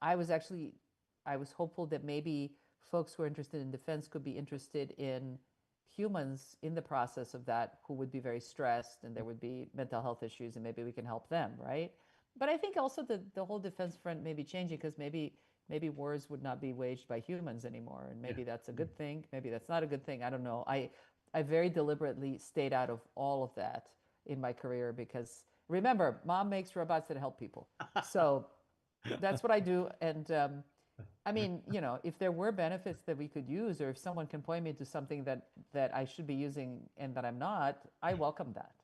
I was hopeful that maybe folks who are interested in defense could be interested in humans in the process of that, who would be very stressed and there would be mental health issues and maybe we can help them, right? But I think also the whole defense front may be changing because maybe wars would not be waged by humans anymore, and maybe that's a good thing, maybe that's not a good thing. I don't know. I very deliberately stayed out of all of that in my career because, remember, mom makes robots that help people. So that's what I do. And I mean, if there were benefits that we could use, or if someone can point me to something that I should be using and that I'm not, I welcome that.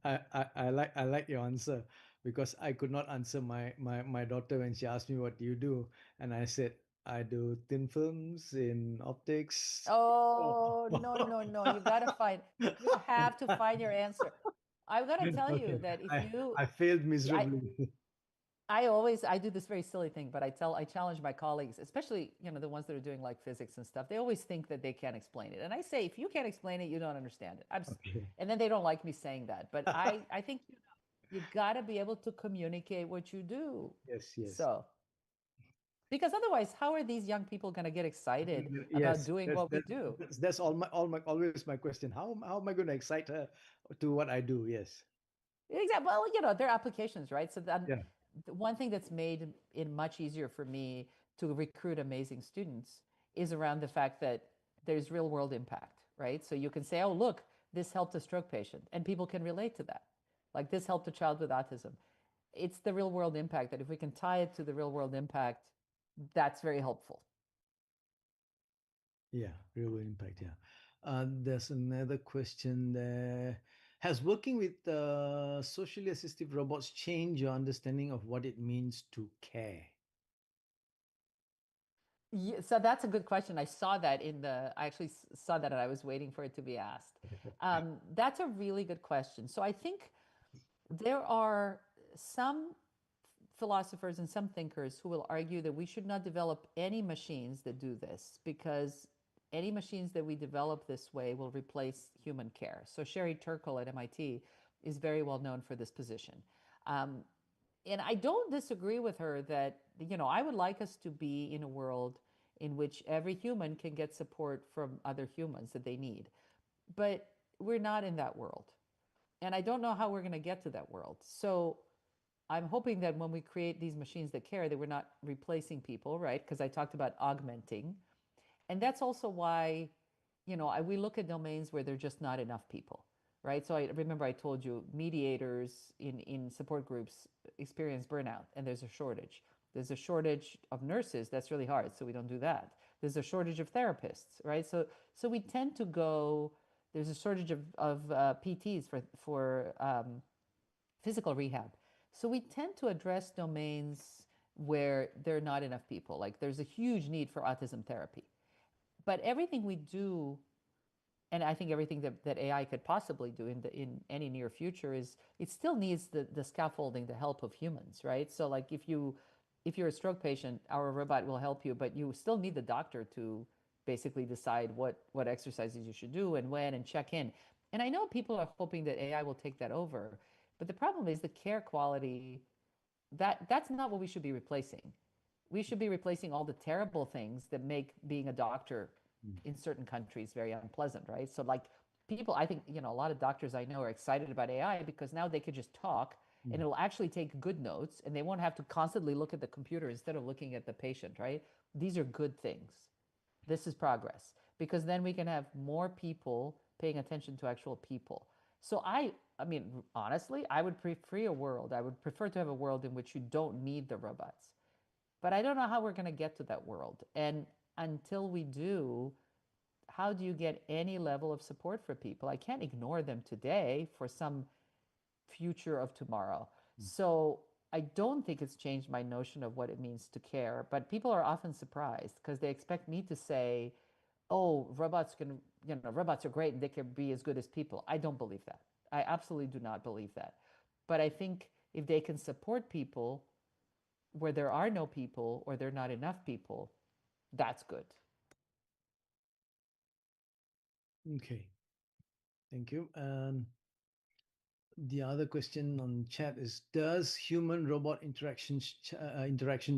I like your answer, because I could not answer my daughter when she asked me what do you do, and I said I do thin films in optics. Oh, no. You have to find your answer. I'm gonna tell you that if I failed miserably. I do this very silly thing, but I challenge my colleagues, especially, the ones that are doing like physics and stuff. They always think that they can't explain it. And I say, if you can't explain it, you don't understand it. And then they don't like me saying that. But I think you gotta be able to communicate what you do. Yes. So, because otherwise, how are these young people gonna get excited about doing what we do? That's always my question. How am I going to excite her to what I do? Yes. Exactly. Well, there are applications, right? So one thing that's made it much easier for me to recruit amazing students is around the fact that there's real world impact, right? So you can say, oh, look, this helped a stroke patient, and people can relate to that. Like, this helped a child with autism. It's the real world impact that if we can tie it to the real world impact, that's very helpful. Yeah, real world impact. Yeah. There's another question there. Has working with socially assistive robots changed your understanding of what it means to care? Yeah, so that's a good question. I saw that I actually saw that and I was waiting for it to be asked. That's a really good question. So I think there are some philosophers and some thinkers who will argue that we should not develop any machines that do this, because any machines that we develop this way will replace human care. So Sherry Turkle at MIT is very well known for this position. And I don't disagree with her that, I would like us to be in a world in which every human can get support from other humans that they need. But we're not in that world. And I don't know how we're going to get to that world. So I'm hoping that when we create these machines that care, that we're not replacing people, right? Because I talked about augmenting. And that's also why, we look at domains where there are just not enough people, right? So I remember I told you mediators in support groups experience burnout, and there's a shortage. There's a shortage of nurses. That's really hard, so we don't do that. There's a shortage of therapists, right? So we tend to go, there's a shortage of PTs for physical rehab. So we tend to address domains where there are not enough people. Like there's a huge need for autism therapy. But everything we do, and I think everything that AI could possibly do in any near future, is it still needs the scaffolding, the help of humans, right? So like if you're a stroke patient, our robot will help you, but you still need the doctor to basically decide what exercises you should do and when, and check in. And I know people are hoping that AI will take that over, but the problem is the care quality, that's not what we should be replacing. We should be replacing all the terrible things that make being a doctor in certain countries very unpleasant, right? So like people, I think, a lot of doctors I know are excited about AI because now they could just talk and it'll actually take good notes, and they won't have to constantly look at the computer instead of looking at the patient, right? These are good things. This is progress, because then we can have more people paying attention to actual people. So I mean, honestly, I would prefer to have a world in which you don't need the robots. But I don't know how we're going to get to that world. And until we do, how do you get any level of support for people? I can't ignore them today for some future of tomorrow. So I don't think it's changed my notion of what it means to care. But people are often surprised because they expect me to say, oh, robots are great and they can be as good as people. I don't believe that. I absolutely do not believe that. But I think if they can support people where there are no people or there are not enough people, that's good. Okay. Thank you. The other question on chat is, does human-robot interaction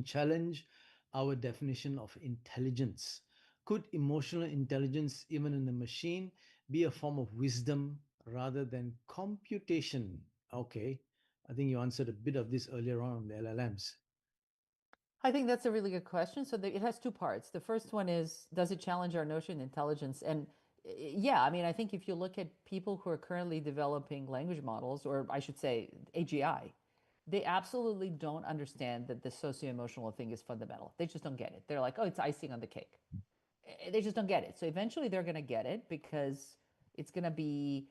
challenge our definition of intelligence? Could emotional intelligence, even in a machine, be a form of wisdom rather than computation? Okay. I think you answered a bit of this earlier on the LLMs. I think that's a really good question. So it has two parts. The first one is, does it challenge our notion of intelligence? And yeah, I mean, I think if you look at people who are currently developing language models, or I should say AGI, they absolutely don't understand that the socio-emotional thing is fundamental. They just don't get it. They're like, oh, it's icing on the cake. They just don't get it. So eventually they're going to get it, because it's going to be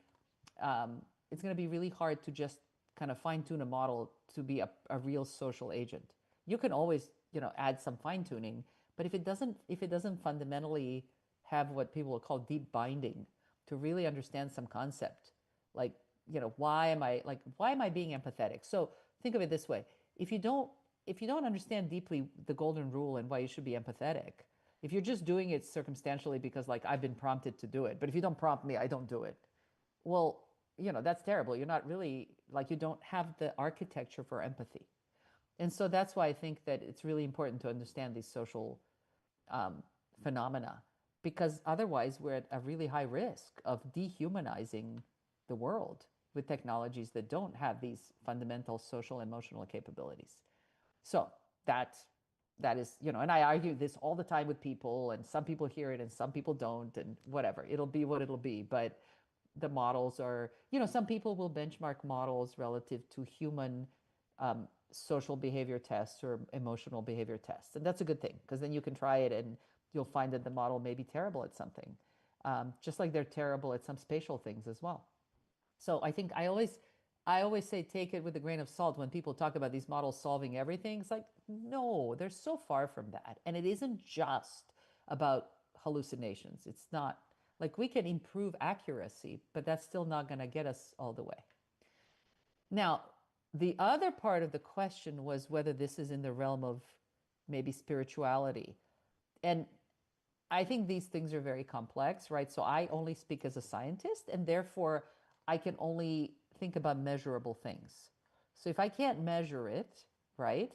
really hard to just kind of fine-tune a model to be a real social agent. You can always, add some fine-tuning, but if it doesn't fundamentally have what people will call deep binding, to really understand some concept, like, why am I being empathetic? So think of it this way: if you don't understand deeply the golden rule and why you should be empathetic, if you're just doing it circumstantially because, like, I've been prompted to do it, but if you don't prompt me, I don't do it. Well, that's terrible. You're not really, like, you don't have the architecture for empathy. And so that's why I think that it's really important to understand these social phenomena, because otherwise we're at a really high risk of dehumanizing the world with technologies that don't have these fundamental social emotional capabilities. So that is, and I argue this all the time with people, and some people hear it and some people don't, and whatever. It'll be what it'll be. But the models are, some people will benchmark models relative to human social behavior tests or emotional behavior tests. And that's a good thing, because then you can try it and you'll find that the model may be terrible at something, just like they're terrible at some spatial things as well. So I think I always say take it with a grain of salt when people talk about these models solving everything. It's like, no, they're so far from that. And it isn't just about hallucinations. It's not like we can improve accuracy, but that's still not going to get us all the way. Now, the other part of the question was whether this is in the realm of maybe spirituality. And I think these things are very complex, right? So I only speak as a scientist, and therefore I can only think about measurable things. So if I can't measure it, right,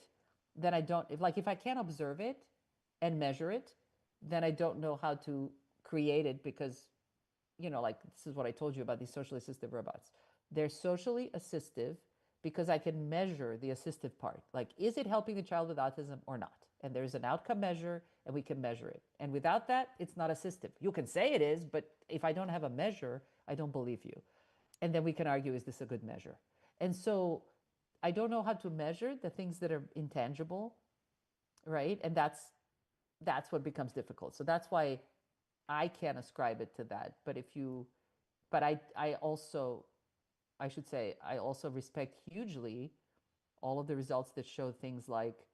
then I don't, if I can't observe it and measure it, then I don't know how to create it because, like this is what I told you about these socially assistive robots. They're socially assistive because I can measure the assistive part. Like, is it helping the child with autism or not? And there's an outcome measure, and we can measure it. And without that, it's not assistive. You can say it is, but if I don't have a measure, I don't believe you. And then we can argue, is this a good measure? And so I don't know how to measure the things that are intangible, right? And that's what becomes difficult. So that's why I can't ascribe it to that. But I also respect hugely all of the results that show things like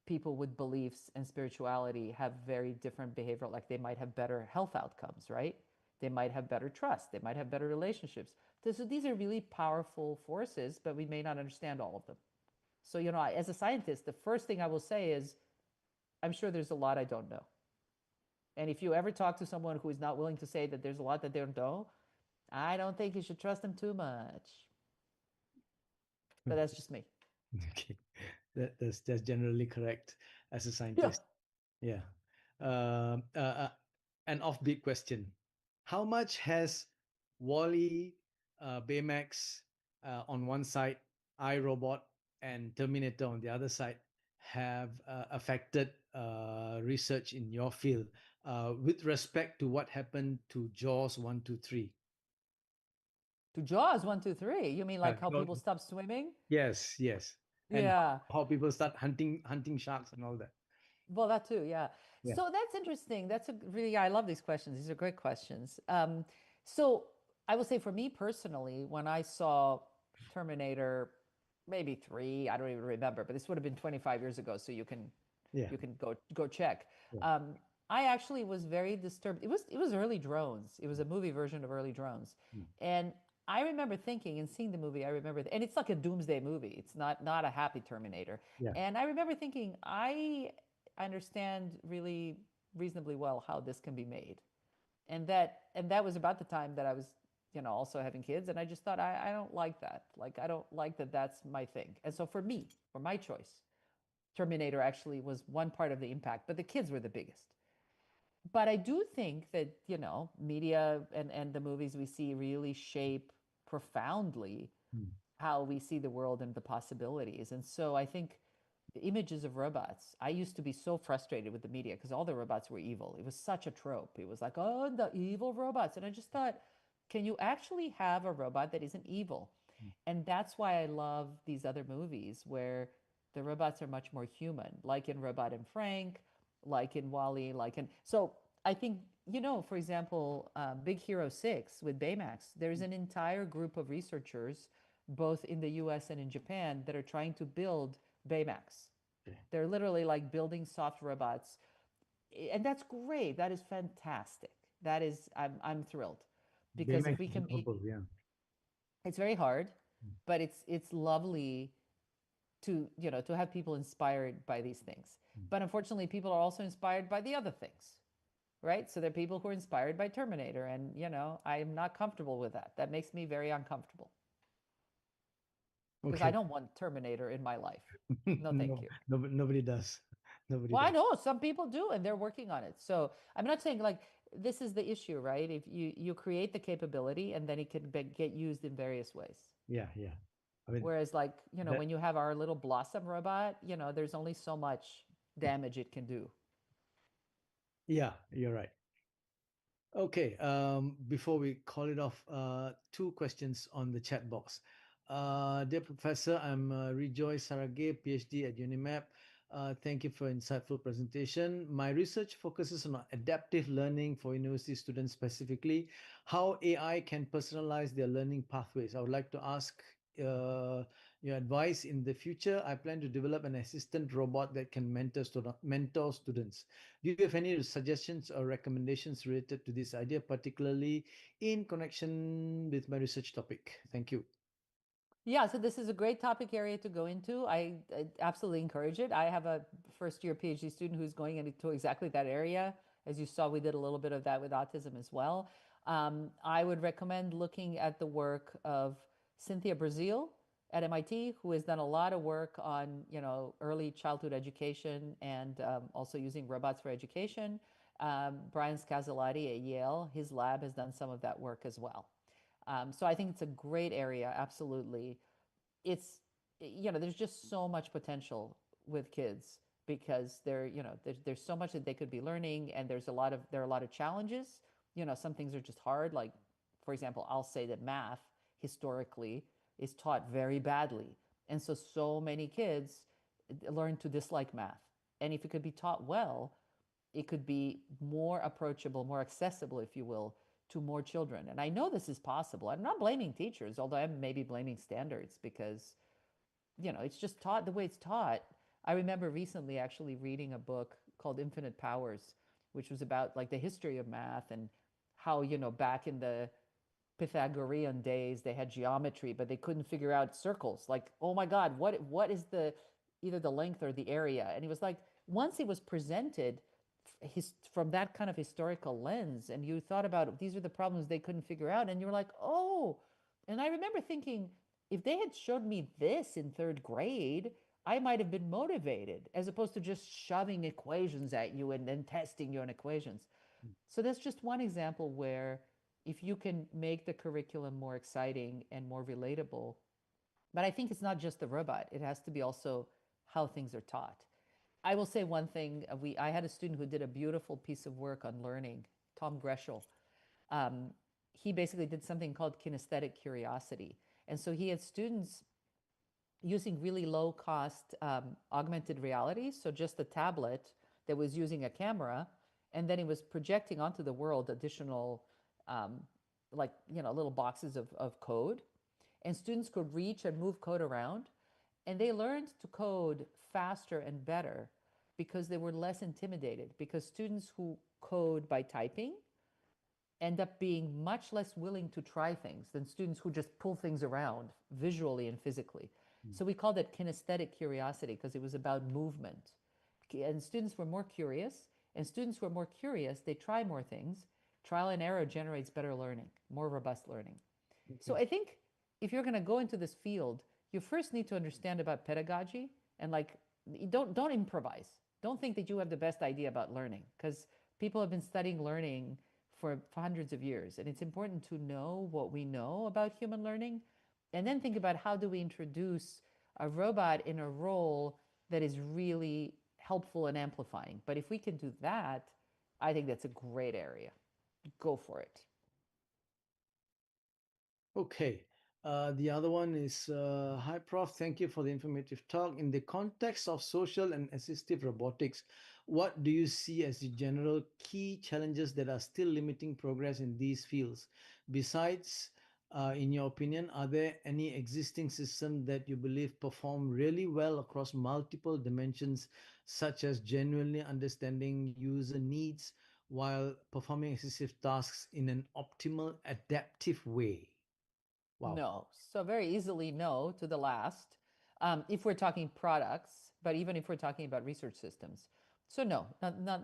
people with beliefs and spirituality have very different behavioral, like they might have better health outcomes, right? They might have better trust. They might have better relationships. So these are really powerful forces, but we may not understand all of them. So, as a scientist, the first thing I will say is, I'm sure there's a lot I don't know. And if you ever talk to someone who is not willing to say that there's a lot that they don't know, I don't think you should trust them too much. But that's just me. Okay, that's generally correct as a scientist. Yeah. An offbeat question: how much has Wall-E, Baymax on one side, iRobot, and Terminator on the other side have affected research in your field with respect to what happened to JAWS 1, 2, 3? To JAWS 1, 2, 3? You mean like how people stop swimming? Yes. And how people start hunting sharks and all that. Well, that too, yeah. So that's interesting. That's I love these questions. These are great questions. So I will say for me personally, when I saw Terminator, maybe 3, I don't even remember, but this would have been 25 years ago. So you can go check. Yeah. I actually was very disturbed. It was Early Drones. It was a movie version of Early Drones. And I remember thinking and seeing the movie, and it's like a doomsday movie. It's not a happy Terminator. Yeah. And I remember thinking, I understand really reasonably well how this can be made. And that was about the time that I was, also having kids. And I just thought, I don't like that. Like, I don't like that that's my thing. And so for me, for my choice, Terminator actually was one part of the impact, but the kids were the biggest. But I do think that, media and the movies we see really shape profoundly how we see the world and the possibilities. And so I think the images of robots, I used to be so frustrated with the media because all the robots were evil. It was such a trope. It was like, oh, the evil robots. And I just thought, can you actually have a robot that isn't evil? And that's why I love these other movies where the robots are much more human, like in Robot and Frank, like in Wall-E, so I think, for example, Big Hero 6 with Baymax, there's an entire group of researchers, both in the US and in Japan, that are trying to build Baymax. Okay. They're literally like building soft robots. And that's great. That is fantastic. That is, I'm thrilled. Because Baymax, if we can it's very hard, but it's lovely to have people inspired by these things. But unfortunately, people are also inspired by the other things, right? So there are people who are inspired by Terminator, and I'm not comfortable with that. That makes me very uncomfortable. Because I don't want Terminator in my life. No, thank you. Nobody does. Well, I know some people do, and they're working on it. So I'm not saying like this is the issue, right? If you create the capability, and then it can get used in various ways. Yeah. I mean, whereas like, when you have our little Blossom robot, there's only so much damage it can do. Yeah, you're right. Okay, before we call it off, 2 questions on the chat box. Dear Professor, I'm Rejoice Sarage, PhD at UNIMAP. Thank you for insightful presentation. My research focuses on adaptive learning for university students, specifically how AI can personalize their learning pathways. I would like to ask your advice. In the future, I plan to develop an assistant robot that can mentor students. Do you have any suggestions or recommendations related to this idea, particularly in connection with my research topic? Thank you. Yeah, so this is a great topic area to go into. I absolutely encourage it. I have a first-year PhD student who's going into exactly that area. As you saw, we did a little bit of that with autism as well. I would recommend looking at the work of Cynthia Brazil at MIT, who has done a lot of work on, early childhood education and also using robots for education. Brian Scazzolati at Yale, his lab has done some of that work as well. So I think it's a great area, absolutely. It's, there's just so much potential with kids because there's so much that they could be learning, and there are a lot of challenges. Some things are just hard. Like, for example, I'll say that math historically is taught very badly. And so many kids learn to dislike math. And if it could be taught well, it could be more approachable, more accessible, if you will, to more children. And I know this is possible. I'm not blaming teachers, although I'm maybe blaming standards because, it's just taught the way it's taught. I remember recently actually reading a book called Infinite Powers, which was about like the history of math and how, back in the Pythagorean days, they had geometry, but they couldn't figure out circles. Like, oh my God, what is either the length or the area? And he was like, once it was presented from that kind of historical lens, and you thought about these are the problems they couldn't figure out, and you were like, oh. And I remember thinking, if they had showed me this in third grade, I might have been motivated, as opposed to just shoving equations at you and then testing you on equations. So that's just one example where if you can make the curriculum more exciting and more relatable, but I think it's not just the robot, it has to be also how things are taught. I will say one thing. I had a student who did a beautiful piece of work on learning, Tom Greschel. He basically did something called kinesthetic curiosity. And so he had students using really low-cost augmented reality, so just a tablet that was using a camera, and then he was projecting onto the world additional, little boxes of code. And students could reach and move code around. And they learned to code faster and better because they were less intimidated, because students who code by typing end up being much less willing to try things than students who just pull things around visually and physically. So we called it kinesthetic curiosity because it was about movement. And students were more curious, and students who are more curious, they try more things. Trial and error generates better learning, more robust learning. Okay. So I think if you're going to go into this field, you first need to understand about pedagogy, and don't improvise. Don't think that you have the best idea about learning, because people have been studying learning for hundreds of years. And it's important to know what we know about human learning, and then think about how do we introduce a robot in a role that is really helpful and amplifying. But if we can do that, I think that's a great area. Go for it. Okay. The other one is, hi, Prof. Thank you for the informative talk. In the context of social and assistive robotics, what do you see as the general key challenges that are still limiting progress in these fields? Besides, in your opinion, are there any existing systems that you believe perform really well across multiple dimensions, such as genuinely understanding user needs while performing assistive tasks in an optimal, adaptive way? Wow. No. So very easily no to the last, if we're talking products, but even if we're talking about research systems. So no,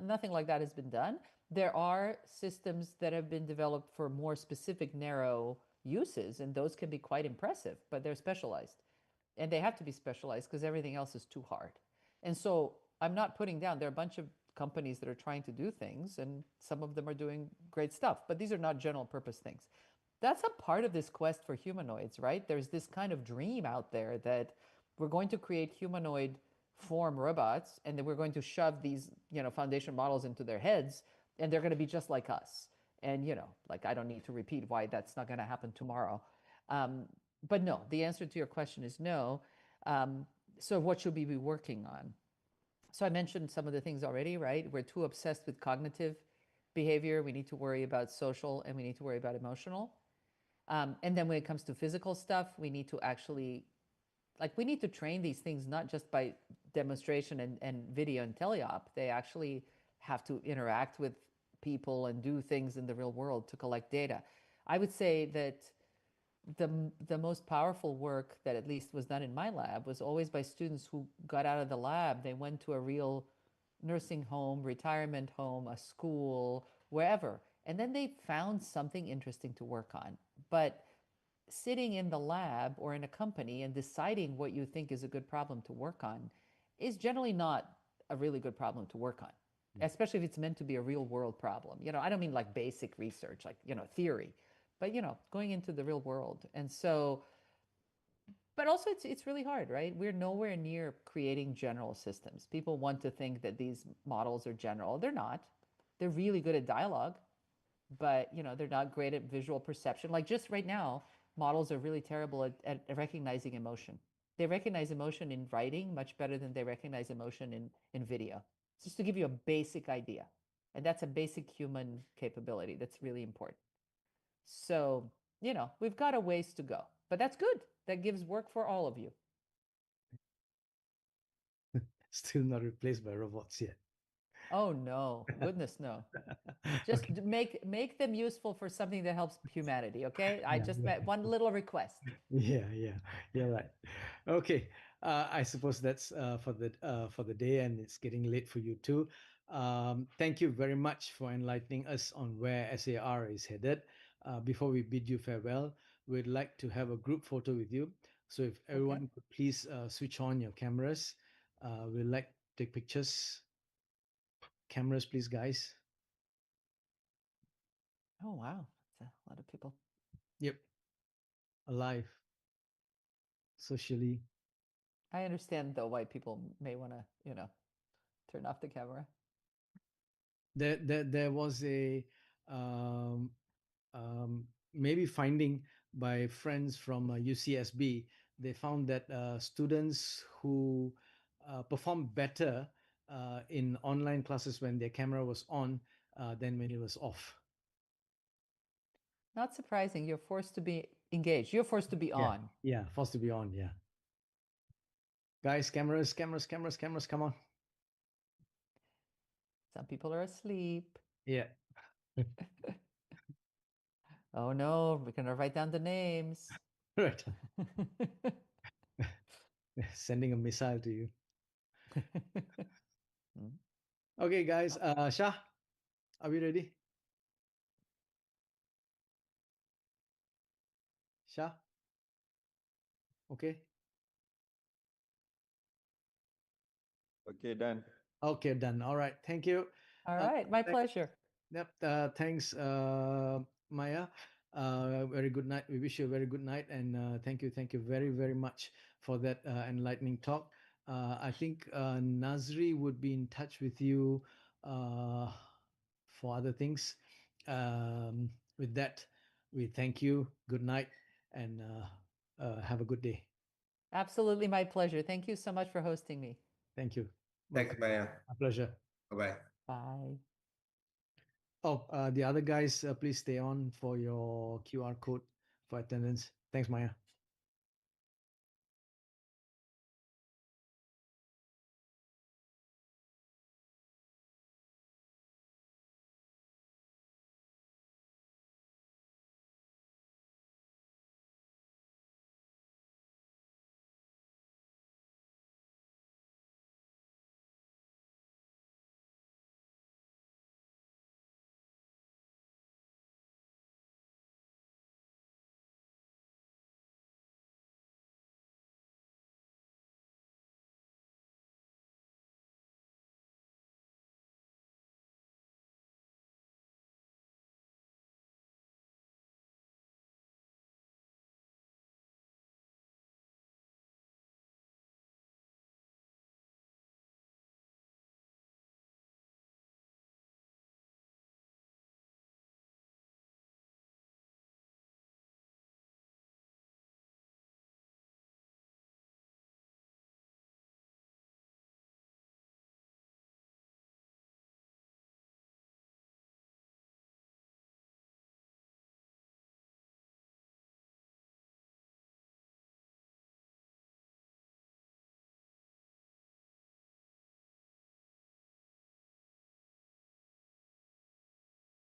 nothing like that has been done. There are systems that have been developed for more specific narrow uses, and those can be quite impressive, but they're specialized. And they have to be specialized because everything else is too hard. And so I'm not putting down, there are a bunch of companies that are trying to do things, and some of them are doing great stuff, but these are not general purpose things. That's a part of this quest for humanoids, right? There's this kind of dream out there that we're going to create humanoid form robots, and then we're going to shove these, foundation models into their heads, and they're going to be just like us. And, I don't need to repeat why that's not going to happen tomorrow. But no, the answer to your question is no. So what should we be working on? So I mentioned some of the things already, right? We're too obsessed with cognitive behavior. We need to worry about social, and we need to worry about emotional. And then when it comes to physical stuff, we need to actually, like, we need to train these things not just by demonstration and video and teleop. They actually have to interact with people and do things in the real world to collect data. I would say that the most powerful work that at least was done in my lab was always by students who got out of the lab. They went to a real nursing home, retirement home, a school, wherever. And then they found something interesting to work on. But sitting in the lab or in a company and deciding what you think is a good problem to work on is generally not a really good problem to work on, especially if it's meant to be a real world problem. You know, I don't mean like basic research, like, you know, theory, but, you know, going into the real world. And so, but also it's really hard, right? We're nowhere near creating general systems. People want to think that these models are general. They're not. They're really good at dialogue, but, you know, they're not great at visual perception. Like just right now, models are really terrible at recognizing emotion. They recognize emotion in writing much better than they recognize emotion in video. Just to give you a basic idea. And that's a basic human capability that's really important. So, you know, we've got a ways to go, but that's good. That gives work for all of you. Still not replaced by robots yet. Oh no, goodness no. Just Okay. make them useful for something that helps humanity, okay? I Yeah, just yeah. one little request. Yeah, you're right. Okay, I suppose that's for the day, and it's getting late for you too. Thank you very much for enlightening us on where SAR is headed. Before we bid you farewell, we'd like to have a group photo with you. So if everyone could please switch on your cameras, we'd like to take pictures. Cameras, please, guys. Oh wow, that's a lot of people. Yep. Alive. Socially. I understand though why people may want to, you know, turn off the camera. There was a maybe finding by friends from UCSB. They found that students who perform better in online classes when their camera was on than when it was off. Not surprising. You're forced to be engaged. You're forced to be on. Yeah, forced to be on. Yeah. Guys, cameras, come on. Some people are asleep. Yeah. Oh no, we're gonna write down the names. Right. Sending a missile to you. Okay, guys. Shah, are we ready? Shah? Okay. Okay, done. Okay, done. All right. Thank you. All right, my pleasure. Yep. Thanks, Maya. Very good night. We wish you a very good night, and thank you very, very much for that enlightening talk. I think Nazri would be in touch with you for other things. With that, we thank you. Good night, and have a good day. Absolutely my pleasure. Thank you so much for hosting me. Thank you. Thanks, Maya. A pleasure. Bye-bye. Bye. Oh, the other guys, please stay on for your QR code for attendance. Thanks, Maya.